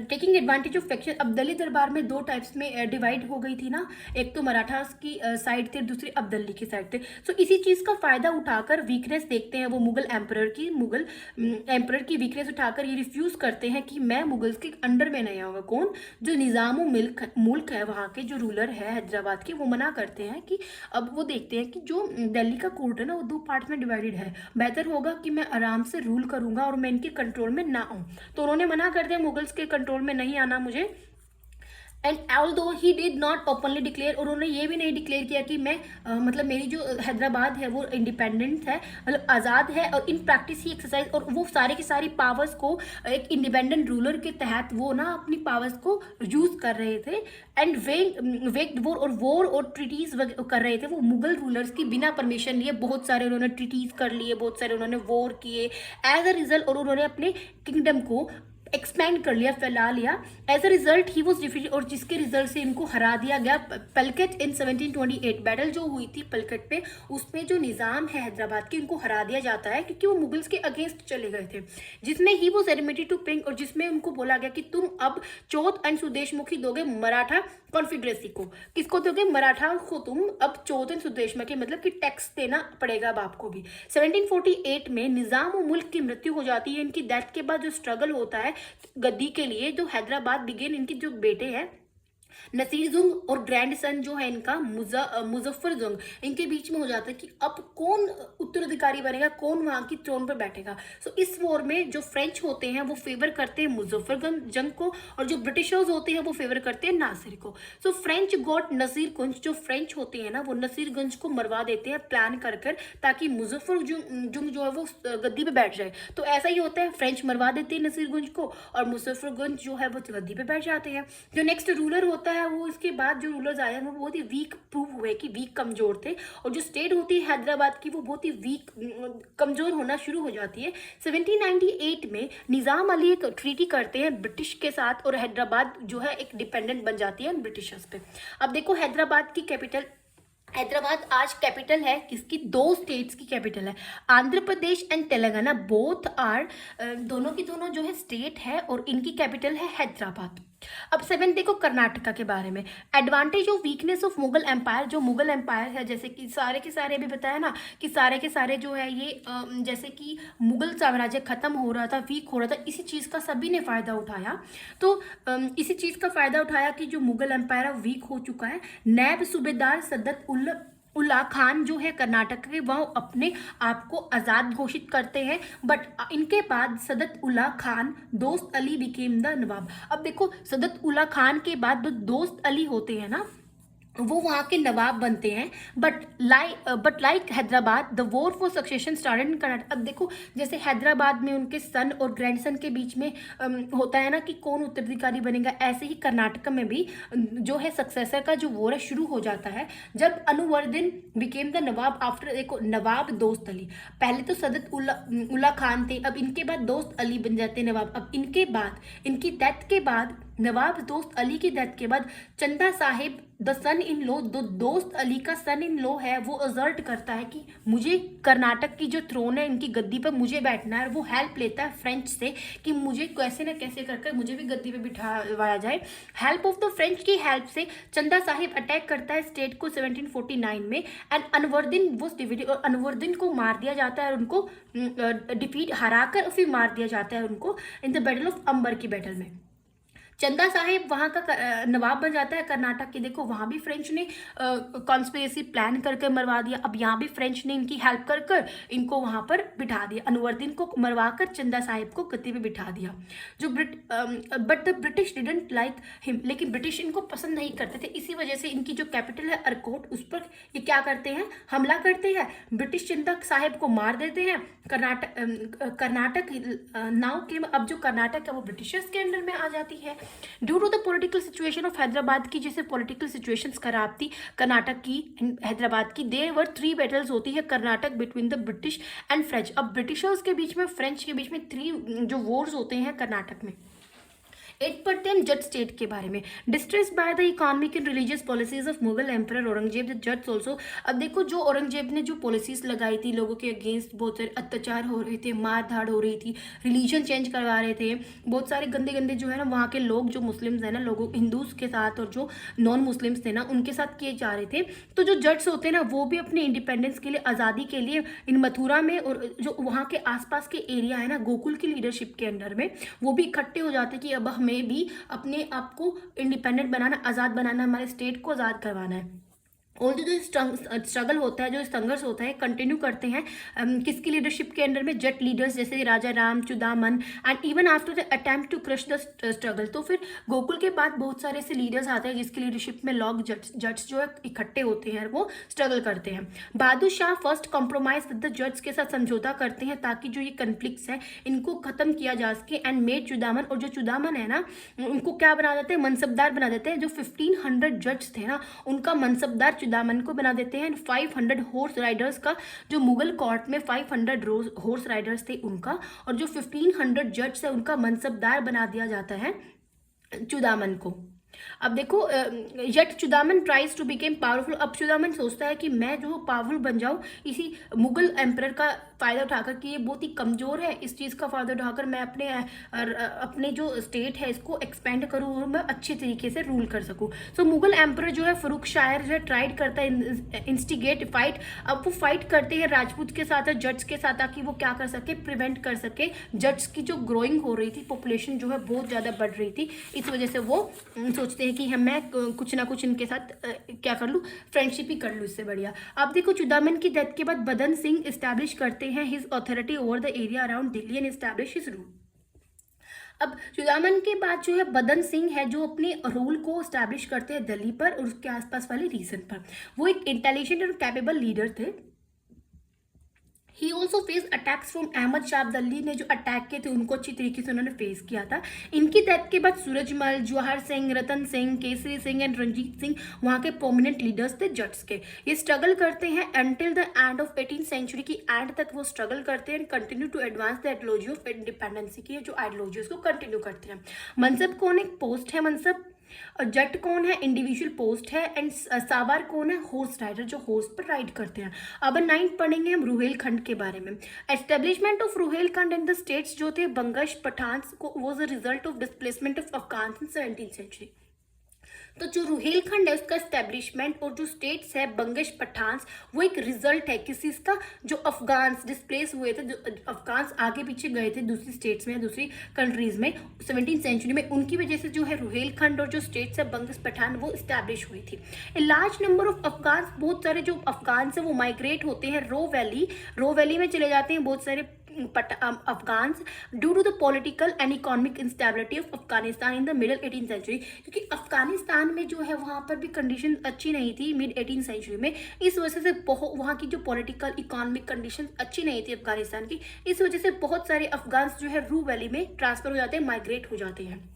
टेकिंग एडवांटेज ऑफ फैक्शन। अब दिल्ली दरबार में 2 टाइप्स में डिवाइड हो गई थी ना, एक तो मराठास की साइड थे, दूसरी अब दिल्ली की साइड थे। सो इसी चीज का फायदा उठाकर वीकनेस देखते हैं वो मुगल एम्परर की वीकनेस उठाकर ये रिफ्यूज करते हैं कि मैं मुगल्स के अंडर में नहीं आऊंगा। कौन? जो निज़ामो मुल्क है, वहाँ के जो रूलर है हैदराबाद के, वो मना करते हैं कि अब वो देखते हैं कि जो दिल्ली का कोर्ट है ना वो 2 पार्ट में डिवाइडेड है, बेहतर होगा कि मैं आराम से रूल करूंगा और मैं इनके कंट्रोल में ना आऊँ। तो उन्होंने मना कर दिया मुगल्स के कंट्रोल में नहीं आना मुझे। And although he did not openly declare, उन्होंने ये भी नहीं डिक्लेयर किया कि मैं मतलब मेरी जो हैदराबाद है वो इंडिपेंडेंट है, मतलब आज़ाद है। और इन प्रैक्टिस ही एक्सरसाइज, और वो सारे की सारी पावर्स को एक इंडिपेंडेंट रूलर के तहत वो ना अपनी पावर्स को यूज कर रहे थे। एंड वेग्ड वॉर और ट्रीटीज कर रहे थे वो मुगल रूलर्स की बिना परमिशन लिए। बहुत सारे उन्होंने ट्रीटीज कर लिए, बहुत सारे उन्होंने वॉर किए एज अ रिजल्ट, और उन्होंने अपने किंगडम को एक्सपेंड कर लिया, फैला लिया। As a result he was defeated, और जिसके रिजल्ट से इनको हरा दिया गया। पलकेट इन 1728 बैटल जो हुई थी पलकेट पे, उसमें जो निज़ाम है हैदराबाद के, इनको हरा दिया जाता है क्योंकि वो मुगल्स के अगेंस्ट चले गए थे, जिसमें he was admitted to pink, और जिसमें उनको बोला गया कि तुम अब चौथ एंड सुदेशमुखी दोगे मराठा कॉन्फिडरेसी को। किसको दोगे? मराठा को तुम अब चौथ एंड सुदेशमुखी, मतलब कि टैक्स देना पड़ेगा अब आपको भी। 1748 में निज़ाम और मुल्क की मृत्यु हो जाती है। इनकी डेथ के बाद जो स्ट्रगल होता है गद्दी के लिए, जो हैदराबाद बिगेन, इनके जो बेटे हैं नसीर जंग और ग्रैंड सन जो है इनका मुजफ्फर जंग, इनके बीच में हो जाता है कि अब कौन उत्तराधिकारी बनेगा, कौन वहां की थ्रोन पर बैठेगा। सो इस वॉर में जो फ्रेंच होते हैं वो फेवर करते हैं मुजफ्फर जंग को, और जो ब्रिटिशर्स होते हैं वो फेवर करते हैं नासिर को। सो फ्रेंच गॉट नसीरगंज, जो फ्रेंच होते हैं ना वो नसीरगंज को मरवा देते हैं प्लान कर कर, ताकि मुजफ्फर जंग जो है वो गद्दी पे बैठ जाए। तो ऐसा ही होता है, फ्रेंच मरवा देते हैं नसीरगंज को और मुजफ्फरगंज जो है वो गद्दी पे बैठ जाते हैं। जो नेक्स्ट रूलर होता है वो, इसके बाद जो रूलर्स आए हैं वो बहुत ही वीक प्रूव हुए कि वीक, कमजोर थे, और जो स्टेट होती है हैदराबाद की वो बहुत ही वीक, कमजोर होना शुरू हो जाती है। 1798 में निज़ाम अली एक ट्रीटी करते हैं ब्रिटिश के साथ, और हैदराबाद जो है एक डिपेंडेंट बन जाती है ब्रिटिशर्स पे। अब देखो हैदराबाद की कैपिटल, हैदराबाद आज कैपिटल है किसकी? दो स्टेट्स की कैपिटल है, Andhra Pradesh and Telangana, both are, दोनों की दोनों जो है स्टेट है, और इनकी कैपिटल है हैदराबाद। अब 7 देखो कर्नाटका के बारे में, एडवांटेज और वीकनेस ऑफ मुगल एम्पायर। जो मुगल एम्पायर है, जैसे कि सारे के सारे अभी बताया ना कि सारे के सारे जो है ये जैसे कि मुगल साम्राज्य खत्म हो रहा था, वीक हो रहा था, इसी चीज़ का सभी ने फ़ायदा उठाया। तो इसी चीज़ का फ़ायदा उठाया कि जो मुगल एम्पायर है वीक हो चुका है। नैब सूबेदार सदत उल्ला खान जो है कर्नाटक के, वह अपने आप को आज़ाद घोषित करते हैं, बट इनके बाद सदत उल्ला खान, दोस्त अली बिकेम द नवाब। अब देखो सदत उल्ला खान के बाद जो दोस्त अली होते हैं ना वो वहाँ के नवाब बनते हैं। But like Hyderabad the war for succession started in Karnataka. अब देखो जैसे हैदराबाद में उनके सन और ग्रैंडसन के बीच में होता है ना कि कौन उत्तराधिकारी बनेगा, ऐसे ही कर्नाटक में भी जो है सक्सेसर का जो वॉर है शुरू हो जाता है जब अनुवर्दीन बिकेम द नवाब आफ्टर। देखो नवाब दोस्त अली, पहले तो सदत उल्ला खान थे, अब इनके बाद दोस्त अली बन जाते हैं नवाब। अब इनके बाद, इनकी डेथ के बाद, नवाब दोस्त अली की डेथ के बाद Chanda Sahib the son in law, Dost Ali का सन इन लॉ है, वो असर्ट करता है कि मुझे कर्नाटक की जो थ्रोन है इनकी गद्दी पर मुझे बैठना है। वो हेल्प लेता है फ्रेंच से कि मुझे कैसे ना कैसे कर मुझे भी गद्दी पे बिठाया जाए। हेल्प ऑफ द फ्रेंच की हेल्प से चंदा साहिब अटैक करता है स्टेट को 1749 में, एंड अनवर्दीन वो डिविडेड, और अनवर्दीन को मार दिया जाता है और उनको डिफीट, हराकर फिर मार दिया जाता है उनको इन द बैटल ऑफ अंबर की बैटल में। चंदा साहिब वहाँ का नवाब बन जाता है कर्नाटक की। देखो वहाँ भी फ्रेंच ने कॉन्स्पिरेसी प्लान करके मरवा दिया, अब यहाँ भी फ्रेंच ने इनकी हेल्प कर कर इनको वहाँ पर बिठा दिया, अनुवर्दीन को मरवा कर चंदा साहिब को गद्दी पे बिठा दिया। जो but the British didn't like him, लेकिन ब्रिटिश इनको पसंद नहीं करते थे, इसी वजह से इनकी जो कैपिटल है अरकोट, उस पर ये क्या करते हैं, हमला करते हैं, ब्रिटिश चंदा साहिब को मार देते हैं। कर्नाटक नाउ के, अब जो कर्नाटक है वो ब्रिटिशर्स के अंडर में आ जाती है। Due to the political situation of Hyderabad की, जैसे पॉलिटिकल सिचुएशंस खराब थी कर्नाटक की, हैदराबाद की, देयर वर 3 बैटल्स होती है Karnataka between the British and French. अब ब्रिटिशर्स के बीच में, फ्रेंच के बीच में 3 जो वॉर्स होते हैं कर्नाटक में। 8 पढ़ते हैं जट स्टेट के बारे में। Distress by the economic and religious policies of Mughal emperor Aurangzeb the Jats also. अब देखो जो औरंगजेब ने जो पॉलिसीज लगाई थी, लोगों के अगेंस्ट बहुत सारे अत्याचार हो रहे थे, मार धाड़ हो रही थी, रिलीजन चेंज करवा रहे थे, बहुत सारे गंदे गंदे जो है ना वहाँ के लोग, जो मुस्लिम्स हैं ना, लोगों हिंदूज के साथ और जो नॉन मुस्लिम्स थे ना उनके साथ किए जा रहे थे। तो जो जट्स होते हैं ना वो भी अपने इंडिपेंडेंस के लिए, आज़ादी के लिए इन मथुरा में और जो वहाँ के आसपास के एरिया है ना गोकुल की लीडरशिप के अंडर में, वो भी इकट्ठे हो जाते कि अब हमें भी अपने आप को इंडिपेंडेंट बनाना, आज़ाद बनाना, हमारे स्टेट को आज़ाद करवाना है। और जो स्ट्रगल होता है, जो संघर्ष होता है, कंटिन्यू करते हैं किसकी लीडरशिप के अंडर में, जट लीडर्स जैसे Raja Ram Churaman, and even after the attempt to crush the struggle. तो फिर गोकुल के बाद बहुत सारे ऐसे लीडर्स आते हैं जिसकी लीडरशिप में लोग जट्स जो है इकट्ठे होते हैं, वो स्ट्रगल करते हैं। Bahadur Shah first compromise with the Jats के साथ समझौता करते हैं ताकि जो ये कन्फ्लिक्ट्स हैं इनको खत्म किया जा सके, एंड मेड चुदामन, और जो चुदामन है ना उनको क्या बना देते हैं, मनसबदार बना देते हैं। जो 1500 जट्स थे ना उनका मनसबदार चुदामन को बना देते हैं। 500 हॉर्स राइडर्स का, जो मुगल कोर्ट में 500 हॉर्स राइडर्स थे उनका, और जो 1500 जज है उनका मनसबदार बना दिया जाता है चुदामन को। अब देखो, yet Churaman tries to become powerful. अब चुदामन सोचता है कि मैं जो पावरफुल बन जाऊं इसी मुगल एम्परर का फ़ायदा उठाकर, कि ये बहुत ही कमज़ोर है, इस चीज़ का फ़ायदा उठाकर मैं अपने जो स्टेट है इसको एक्सपेंड करूँ और मैं अच्छे तरीके से रूल कर सकूँ। सो मुगल एम्परर जो है फरूख शायर जो है ट्राइड करता है इंस्टिगेट फाइट। अब वो फाइट करते हैं राजपूत के साथ, जट्स के साथ, ताकि वो क्या कर सके, प्रिवेंट कर सके जट्स की जो ग्रोइंग हो रही थी, पॉपुलेशन जो है बहुत ज़्यादा बढ़ रही थी। इस वजह से वो सोचते हैं कि मैं कुछ ना कुछ इनके साथ क्या कर लूँ, फ्रेंडशिप ही कर लूँ इससे बढ़िया। अब देखो, चुदामन की डेथ के बाद बदन सिंह इस्टेब्लिश करते हैं his authority over the area around Delhi and establish his rule. अब चुदामन के बाद जो है बदन सिंह है जो अपने रूल को इस्टेब्लिश करते हैं दिल्ली पर और उसके आसपास वाले रीजन पर। वो एक इंटेलिजेंट और कैपेबल लीडर थे। He also face attacks from Ahmad Shah Abdali ने जो अटैक किए थे उनको अच्छी तरीके से उन्होंने फेस किया था। इनकी डेथ के बाद सूरजमल, जवाहर सिंह, रतन सिंह, केसरी सिंह एंड रंजीत सिंह वहाँ के प्रोमिनेंट लीडर्स थे जट्स के। ये स्ट्रगल करते हैं until the end of 18th century की एंड तक वो स्ट्रगल करते हैं and continue to advance the ideology of independency की जो आइडियोलॉजी उसको कंटिन्यू करते हैं। मनसब कौन, एक पोस्ट है मनसब, और जट कौन है, इंडिविजुअल पोस्ट है, एंड सावार कौन है, हॉर्स राइडर जो हॉर्स पर राइड करते हैं। अब 9 पढ़ेंगे हम रुहेलखंड के बारे में। Establishment of Rohilkhand in the states जो थे बंगश पठान को was a result of displacement of Afghan in 17th century. तो जो रुहेलखंड है उसका एस्टेब्लिशमेंट और जो स्टेट्स है बंगश पठान्स, वो एक रिजल्ट है किसी का, जो अफगान्स डिस्प्लेस हुए थे, जो अफगान्स आगे पीछे गए थे दूसरी स्टेट्स में, दूसरी कंट्रीज में 17th सेंचुरी में, उनकी वजह से जो है रुहेलखंड और जो स्टेट्स है बंगश पठान वो इस्टेब्लिश हुई थी। A large number of Afghans, बहुत सारे जो अफगान्स है वो माइग्रेट होते हैं रो वैली में चले जाते हैं बहुत सारे Afghans due to the political and economic instability of Afghanistan in the middle 18th century. क्योंकि अफगानिस्तान में जो है वहाँ पर भी कंडीशन अच्छी नहीं थी मिड 18th सेंचुरी में, इस वजह से बहुत वहाँ की जो पॉलिटिकल इकोनॉमिक कंडीशन अच्छी नहीं थी अफगानिस्तान की, इस वजह से बहुत सारे अफगान्स जो है रू वैली में ट्रांसफर हो जाते हैं, माइग्रेट हो जाते हैं।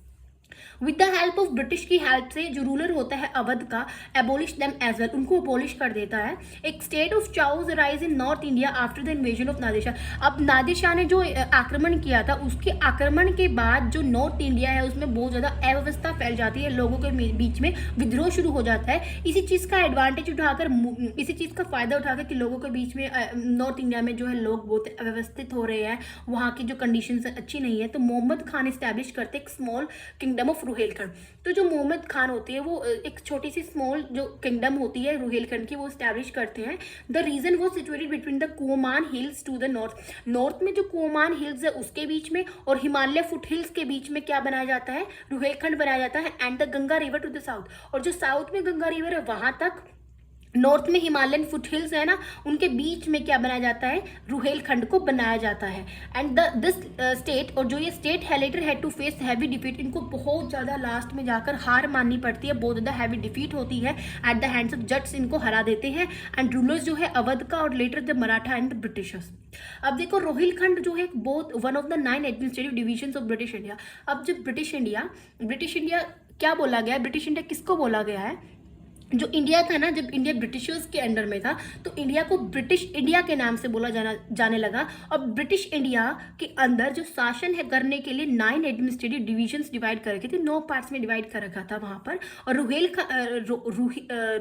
With the help of British की हेल्प से जो रूलर होता है अवध का, एबोलिश देम एज वेल, उनको अबोलिश कर देता है। एक state of चाउज rise in north India after the invasion of Nadir Shah. अब नादिर शाह ने जो आक्रमण किया था, उसके आक्रमण के बाद जो नॉर्थ इंडिया है उसमें बहुत ज़्यादा अव्यवस्था फैल जाती है, लोगों के बीच में विद्रोह शुरू हो जाता है। इसी चीज़ का एडवांटेज उठाकर, इसी चीज़ का फ़ायदा उठाकर कि लोगों के बीच में नॉर्थ इंडिया में जो है लोग बहुत अव्यवस्थित हो रहे हैं, वहाँ की जो कंडीशन अच्छी नहीं है, तो मोहम्मद खान इस्टेब्लिश करते एक स्मॉल किंगडम ऑफ रुहेलखंड। तो जो मोहम्मद खान होती है वो एक छोटी सी स्मॉल जो किंगडम होती है रुहेलखंड की वो इस्टेब्लिश करते हैं। द रीजन वो situated between the Kumaon hills to the north में जो कुओमान हिल्स है उसके बीच में और हिमालय फुट हिल्स के बीच में क्या बनाया जाता है, रुहेलखंड बनाया जाता है। And the Ganga river to the south, और जो साउथ में गंगा रिवर है वहां तक, नॉर्थ में हिमालयन फुट हिल्स है ना, उनके बीच में क्या बनाया जाता है, रुहेलखंड को बनाया जाता है। एंड दिस स्टेट, और जो ये स्टेट है later had to face heavy defeat, इनको बहुत ज़्यादा लास्ट में जाकर हार माननी पड़ती है, बहुत ज़्यादा हैवी डिफीट होती है एट द हैंड्स ऑफ जट्स, इनको हरा देते हैं। एंड रूलर्स जो है अवध का और later the Maratha and the Britishers. अब देखो रुहेलखंड जो है बहुत one of the 9 administrative divisions of British India. अब जब ब्रिटिश इंडिया क्या बोला गया है, ब्रिटिश इंडिया किसको बोला गया है, जो इंडिया था ना, जब इंडिया ब्रिटिशर्स के अंडर में था तो इंडिया को ब्रिटिश इंडिया के नाम से बोला जाने लगा। और ब्रिटिश इंडिया के अंदर जो शासन है करने के लिए 9 एडमिनिस्ट्रेटिव डिविजन्स डिवाइड कर रखे थे, 9 पार्ट्स में डिवाइड कर रखा था वहाँ पर, और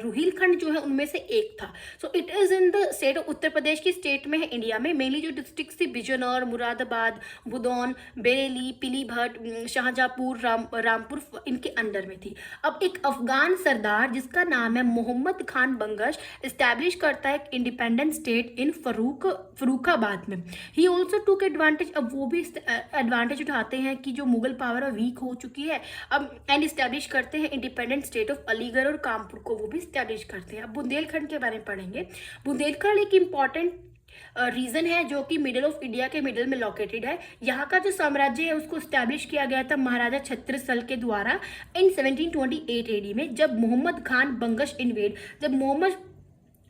रुहेलखंड जो है उनमें से एक था। So it is in the state of Uttar Pradesh की स्टेट में है इंडिया में। मेनली जो डिस्ट्रिक्ट थी बिजनौर, मुरादाबाद, बुदौन, बरेली, पीलीभीत, शाहजहाँपुर, रामपुर इनके अंडर में थी। अब एक अफगान सरदार जिसका नाम है मोहम्मद खान बंगश इस्टेब्लिश करता है एक इंडिपेंडेंट स्टेट इन फरूखाबाद में। ही ऑल्सो टूक एडवांटेज, अब वो भी एडवांटेज उठाते हैं कि जो मुगल पावर वीक हो चुकी है अब, एंड इस्टेब्लिश करते हैं इंडिपेंडेंट स्टेट ऑफ अलीगढ़ और कानपुर को वो भी इस्टेब्लिश करते हैं। अब बुंदेलखंड के बारे में पढ़ेंगे। बुंदेलखंड एक इंपॉर्टेंट रीजन है जो कि मिडिल ऑफ इंडिया के मिडिल में लोकेटेड है। यहाँ का जो साम्राज्य है उसको स्टैब्लिश किया गया था महाराजा छत्रसल के द्वारा इन 1728 AD में, जब मोहम्मद खान बंगश इन्वेड, जब Mohammad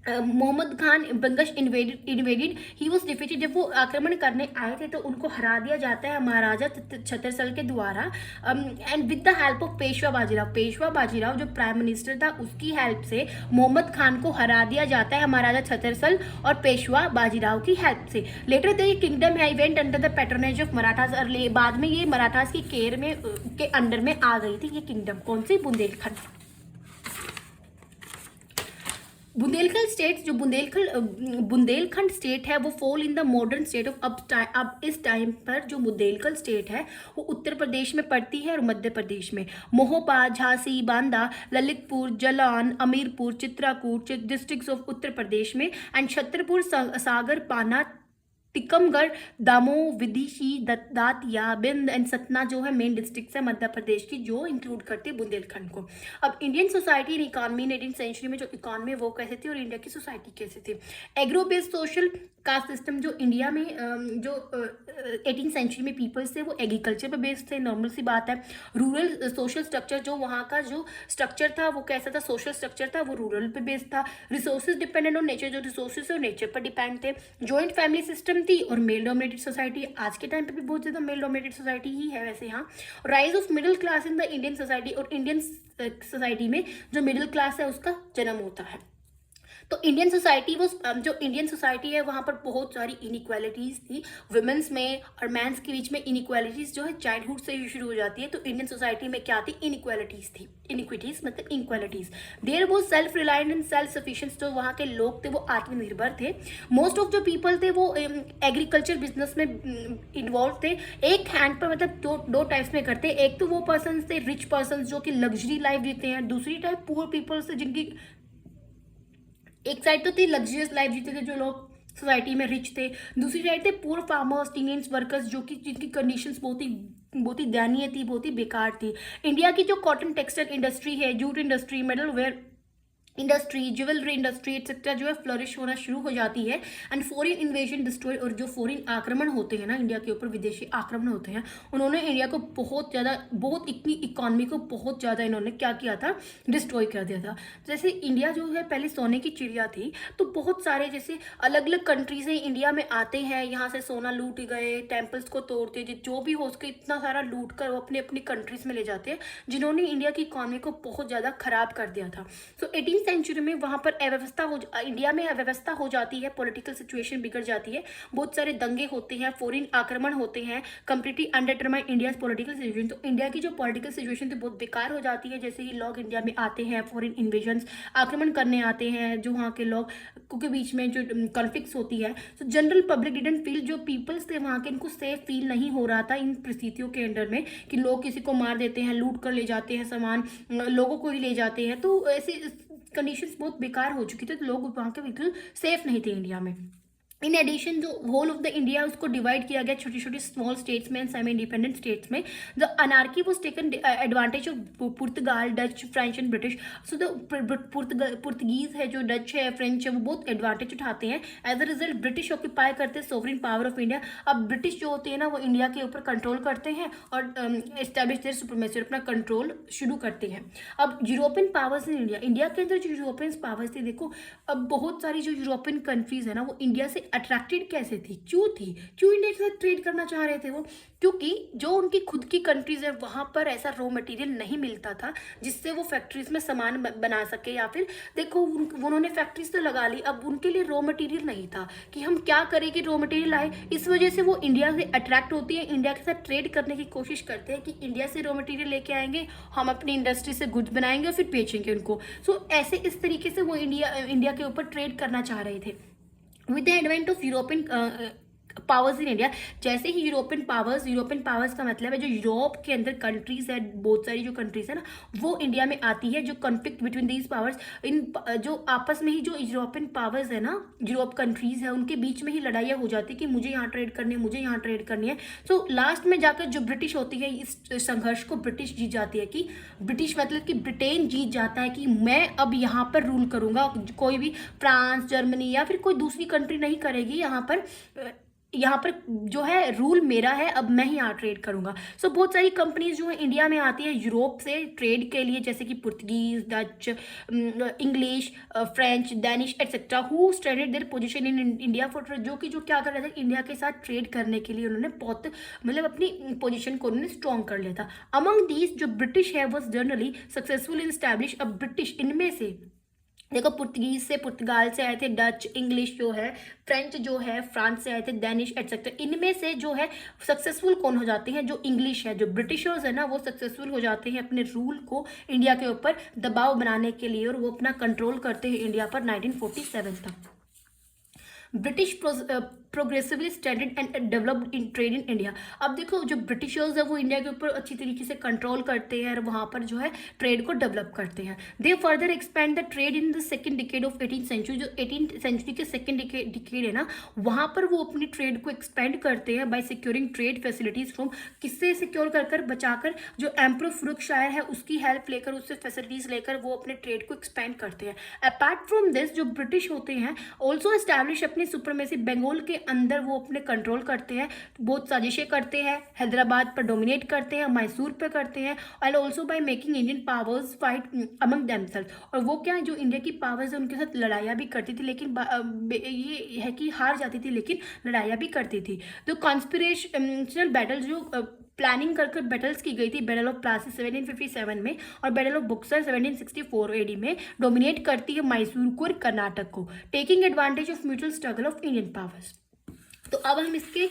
Mohammad Khan Bangash invaded he was defeated. जब वो आक्रमण करने आए थे तो उनको हरा दिया जाता है महाराजा छत्रसल के द्वारा, and with the help of Peshwa Bajirao. Peshwa Bajirao जो प्राइम मिनिस्टर था उसकी हेल्प से मोहम्मद खान को हरा दिया जाता है महाराजा छत्रसल और पेशवा बाजीराव की हेल्प से। लेटर द किंगडम है event under the patronage of Marathas. और बाद में ये मराठास की केयर में के अंडर में आ गई थी ये किंगडम। कौन सी? बुंदेलखंड। बुंदेलखंड स्टेट, जो बुंदेलखंड स्टेट है वो fall in the modern state of अब इस टाइम पर जो बुंदेलखंड स्टेट है वो उत्तर प्रदेश में पड़ती है और मध्य प्रदेश में। मोहोपा, झांसी, बांदा, ललितपुर, जलौन, अमीरपुर, चित्रकूट डिस्ट्रिक्ट्स ऑफ उत्तर प्रदेश में, एंड छतरपुर, सागर, पाना, टीकमगढ़, दामोह, विदिशा, दातिया, बिंद एंड सतना जो है मेन डिस्ट्रिक्ट है मध्य प्रदेश की जो इंक्लूड करते हैं बुंदेलखंड को। अब Indian society in economy in 18th century में जो इकॉनमी वो कैसे थी और इंडिया की सोसाइटी कैसे थी। Agro based social caste system जो इंडिया में जो 18th सेंचुरी में पीपल्स थे वो एग्रीकल्चर पर बेस्ड थे, नॉर्मल सी बात है। रूरल सोशल स्ट्रक्चर जो वहाँ का जो स्ट्रक्चर था वो कैसा था, सोशल स्ट्रक्चर था वो रूरल पे बेस्ड था। रिसोर्सेज डिपेंडेंट ऑन नेचर, जो रिसोर्सेज और नेचर पर डिपेंड थे। जॉइंट फैमिली सिस्टम थी और मेल डोमिनेटेड सोसाइटी। आज के टाइम पे भी बहुत ज़्यादा मेल डोमिनेटेड सोसाइटी ही है वैसे यहाँ। Rise of middle class in the Indian society, और इंडियन सोसाइटी में जो मिडिल क्लास है उसका जन्म होता है। तो इंडियन सोसाइटी वो जो इंडियन सोसाइटी है वहाँ पर बहुत सारी इनइक्वालिटीज़ थी वुमेन्स में और मैंस के बीच में। इनइक्वालिटीज़ जो है चाइल्डहुड से ही शुरू हो जाती है। तो इंडियन सोसाइटी में क्या थी? इनइक्वालिटीज़ थी। इनइक्विटीज़ मतलब इनक्वालिटीज़। देयर वो self reliant and self sufficient, जो वहाँ के लोग थे वो आत्मनिर्भर थे। मोस्ट ऑफ जो पीपल थे वो एग्रीकल्चर बिजनेस में इन्वॉल्व थे। एक हैंड पर मतलब दो टाइप्स में करते। एक तो वो पर्सन थे रिच पर्सन जो कि लग्जरी लाइफ जीते हैं, दूसरी टाइप पुअर पीपल्स थे जिनकी एक साइड तो थी लग्जरियस लाइफ जीते थे जो लोग सोसाइटी में रिच थे, दूसरी साइड थे पुअर फार्मर्स, टीनेज वर्कर्स जो कि जिनकी कंडीशंस बहुत ही दयनीय थी, बहुत ही बेकार थी। इंडिया की जो कॉटन टेक्सटाइल इंडस्ट्री है, jute industry, metal ware industry, jewellery industry etcetera जो है फ्लरिश होना शुरू हो जाती है। एंड फॉरेन इन्वेजन डिस्ट्रॉय, और जो फॉरेन आक्रमण होते हैं ना इंडिया के ऊपर, विदेशी आक्रमण होते हैं, उन्होंने इंडिया को बहुत इतनी इकॉनमी को बहुत ज़्यादा इन्होंने क्या किया था? डिस्ट्रॉय कर दिया था। जैसे इंडिया जो है पहले सोने की चिड़िया थी, तो बहुत सारे जैसे अलग अलग कंट्रीज हैं इंडिया में आते हैं, यहाँ से सोना लूट गए, टेम्पल्स को तोड़ते, जो भी हो सके इतना सारा लूट कर वो अपने अपनी कंट्रीज में ले जाते हैं, जिन्होंने इंडिया की इकॉनमी को बहुत ज़्यादा खराब कर दिया था। सो 18th सेंचुरी में वहाँ पर इंडिया में अव्यवस्था हो जाती है, पॉलिटिकल सिचुएशन बिगड़ जाती है, बहुत सारे दंगे होते हैं, फॉरेन आक्रमण होते हैं, completely undetermined India political situation. तो इंडिया की जो पॉलिटिकल सिचुएशन थी बहुत बेकार हो जाती है। जैसे ही लोग इंडिया में आते हैं, फॉरेन इन्वेजन्स आक्रमण करने आते हैं, जो वहाँ के लोग के बीच में जो कॉन्फ्लिक्ट्स होती है, तो जनरल पब्लिक डिडंट फील, जो पीपल्स थे वहाँ के, इनको सेफ फील नहीं हो रहा था इन परिस्थितियों के अंडर में कि लोग किसी को मार देते हैं, लूट कर ले जाते हैं सामान, लोगों को ही ले जाते हैं। तो ऐसी कंडीशंस बहुत बेकार हो चुकी थी, तो लोग वहाँ के बिल्कुल सेफ नहीं थे इंडिया में। इन एडिशन जो होल ऑफ द इंडिया उसको डिवाइड किया गया छोटी छोटी स्मॉल स्टेट्स में एंड सेमी इंडिपेंडेंट स्टेट्स में। The anarchy was taken advantage of Portugal, Dutch, French and British. So the Portuguese है, जो डच है, फ्रेंच है, वो बहुत एडवांटेज उठाते हैं। As a result British occupy करते हैं सोवरेन पावर ऑफ इंडिया। अब ब्रिटिश जो होते हैं ना वो इंडिया के ऊपर कंट्रोल करते हैं और एस्टैब्लिश देयर सुप्रीमेसी, अपना कंट्रोल शुरू करते हैं। अब European powers in India, India के अंदर जो यूरोपियन पावर्स थे, देखो अब बहुत सारी जो यूरोपियन कंट्रीज है ना वो इंडिया से अट्रैक्टेड कैसे थी, क्यों इंडिया के साथ ट्रेड करना चाह रहे थे वो? क्योंकि जो उनकी खुद की कंट्रीज है वहाँ पर ऐसा रॉ मटेरियल नहीं मिलता था जिससे वो फैक्ट्रीज में सामान बना सके, या फिर देखो उन्होंने फैक्ट्रीज तो लगा ली, अब उनके लिए रॉ मटेरियल नहीं था कि हम क्या करें कि रॉ मटेरियल आए। इस वजह से वो इंडिया से अट्रैक्ट होती है, इंडिया के साथ ट्रेड करने की कोशिश करते हैं कि इंडिया से रॉ मटेरियल लेके आएंगे, हम अपनी इंडस्ट्री से गुड्स बनाएंगे और फिर बेचेंगे उनको। सो ऐसे इस तरीके से वो इंडिया के ऊपर ट्रेड करना चाह रहे थे। With the advent of European powers in India, जैसे ही यूरोपियन पावर्स का मतलब है जो यूरोप के अंदर कंट्रीज है, बहुत सारी जो कंट्रीज है ना वो इंडिया में आती है। जो कॉन्फ्लिक्ट बिटवीन दीज पावर्स, इन जो आपस में ही जो यूरोपियन पावर्स है ना, यूरोप कंट्रीज है, उनके बीच में ही लड़ाइयाँ हो जाती है कि मुझे यहाँ ट्रेड करनी है, मुझे यहाँ ट्रेड करनी है। सो लास्ट में जाकर जो ब्रिटिश होती है, इस संघर्ष को ब्रिटिश जीत जाती है, कि ब्रिटिश मतलब कि ब्रिटेन जीत जाता है कि मैं अब यहाँ पर रूल करूँगा, कोई भी फ्रांस, जर्मनी या फिर कोई दूसरी कंट्री नहीं करेगी यहाँ पर यहाँ पर जो है रूल मेरा है, अब मैं ही यहाँ ट्रेड करूँगा। सो बहुत सारी कंपनीज जो है इंडिया में आती है यूरोप से ट्रेड के लिए, जैसे कि Portuguese, Dutch, English, French, Danish etcetera, who standard their position in India for trade, जो कि जो क्या कर रहे थे, इंडिया के साथ ट्रेड करने के लिए उन्होंने बहुत मतलब अपनी पोजीशन को उन्होंने स्ट्रॉन्ग कर लिया था। अमंग दीज जो ब्रिटिश है was generally successful in establish, अब ब्रिटिश इनमें से देखो पुर्तगीज से पुर्तगाल से आए थे, डच इंग्लिश जो है, फ्रेंच जो है फ्रांस से आए थे, डेनिश एटसेट्रा, इनमें से जो है सक्सेसफुल कौन हो जाते हैं, जो इंग्लिश है, जो ब्रिटिशर्स है ना, वो सक्सेसफुल हो जाते हैं अपने रूल को इंडिया के ऊपर दबाव बनाने के लिए, और वो अपना कंट्रोल करते हैं इंडिया पर 1947 तक। British progressively standard and developed in trade in India. अब देखो जो ब्रिटिशर्स है वो इंडिया के ऊपर अच्छी तरीके से कंट्रोल करते हैं और वहाँ पर जो है ट्रेड को डेवलप करते हैं। They further expand the trade in the second decade of 18th century, जो 18th सेंचुरी के सेकेंड डिकेड है ना, वहाँ पर वो अपनी ट्रेड को एक्सपेंड करते हैं by securing trade facilities from, किससे सिक्योर कर बचाकर, जो एम्परर फरूख शायर है उसकी हेल्प लेकर, उससे फैसिलिटीज लेकर वो अपने ट्रेड को एक्सपेंड करते हैं। अपार्ट फ्रॉम दिस जो ब्रिटिश होते हैं ऑल्सो एस्टैब्लिश अपनी सुपरमेसी, बंगाल के अंदर वो अपने कंट्रोल करते हैं, बहुत साजिशें करते हैं, हैदराबाद पर डोमिनेट करते हैं, मैसूर पे करते हैं, and also by making Indian powers fight among themselves. और वो क्या है, जो इंडिया की पावर्स है उनके साथ लड़ाइयाँ भी करती थी, लेकिन ये है कि हार जाती थी लेकिन लड़ाइयाँ भी करती थी। तो कॉन्स्पिरेशनल बैटल जो प्लानिंग कर बैटल्स की गई थी, बैटल ऑफ प्लासी 1757 में और बैटल ऑफ बुक्सर 1764 एडी में, डोमिनेट करती है मैसूर को और कर्नाटक को, taking advantage of mutual struggle of Indian powers. तो अब हम इसके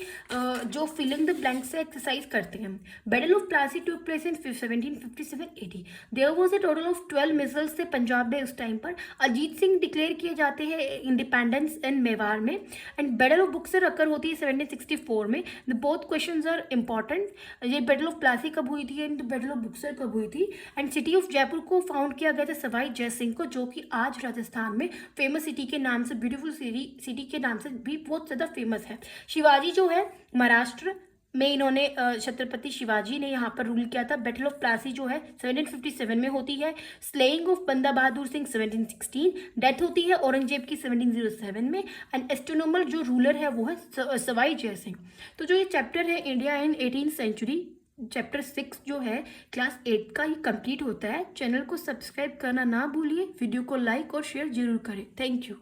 जो फिलिंग द ब्लैंक से एक्सरसाइज करते हैं। Battle of Plassey took place in 1757 AD. There was a total of 12 misls थे पंजाब में उस टाइम पर। अजीत सिंह डिक्लेयर किए जाते हैं इंडिपेंडेंस इन मेवाड़ में। And battle of Buxar occur होती है 1764 में। The both questions are important. ये बैटल ऑफ प्लासी कब हुई थी एंड बैटल ऑफ बुक्सर कब हुई थी। एंड सिटी ऑफ जयपुर को फाउंड किया गया था सवाई जय सिंह को, जो कि आज राजस्थान में फेमस सिटी के नाम से, ब्यूटीफुल सिटी के नाम से भी बहुत ज़्यादा फेमस है। शिवाजी जो है महाराष्ट्र में, इन्होंने छत्रपति शिवाजी ने यहाँ पर रूल किया था। बैटल ऑफ प्लासी जो है 1757 में होती है। स्लेइंग ऑफ बंदा बहादुर सिंह 1716, डेथ होती है औरंगजेब की 1707 में। एंड एस्ट्रोनॉमर जो रूलर है वो है सवाई जय सिंह। तो जो ये चैप्टर है India in 18th century, chapter 6 जो है क्लास 8 का ही कंप्लीट होता है। चैनल को सब्सक्राइब करना ना भूलिए, वीडियो को लाइक और शेयर जरूर करें। Thank you.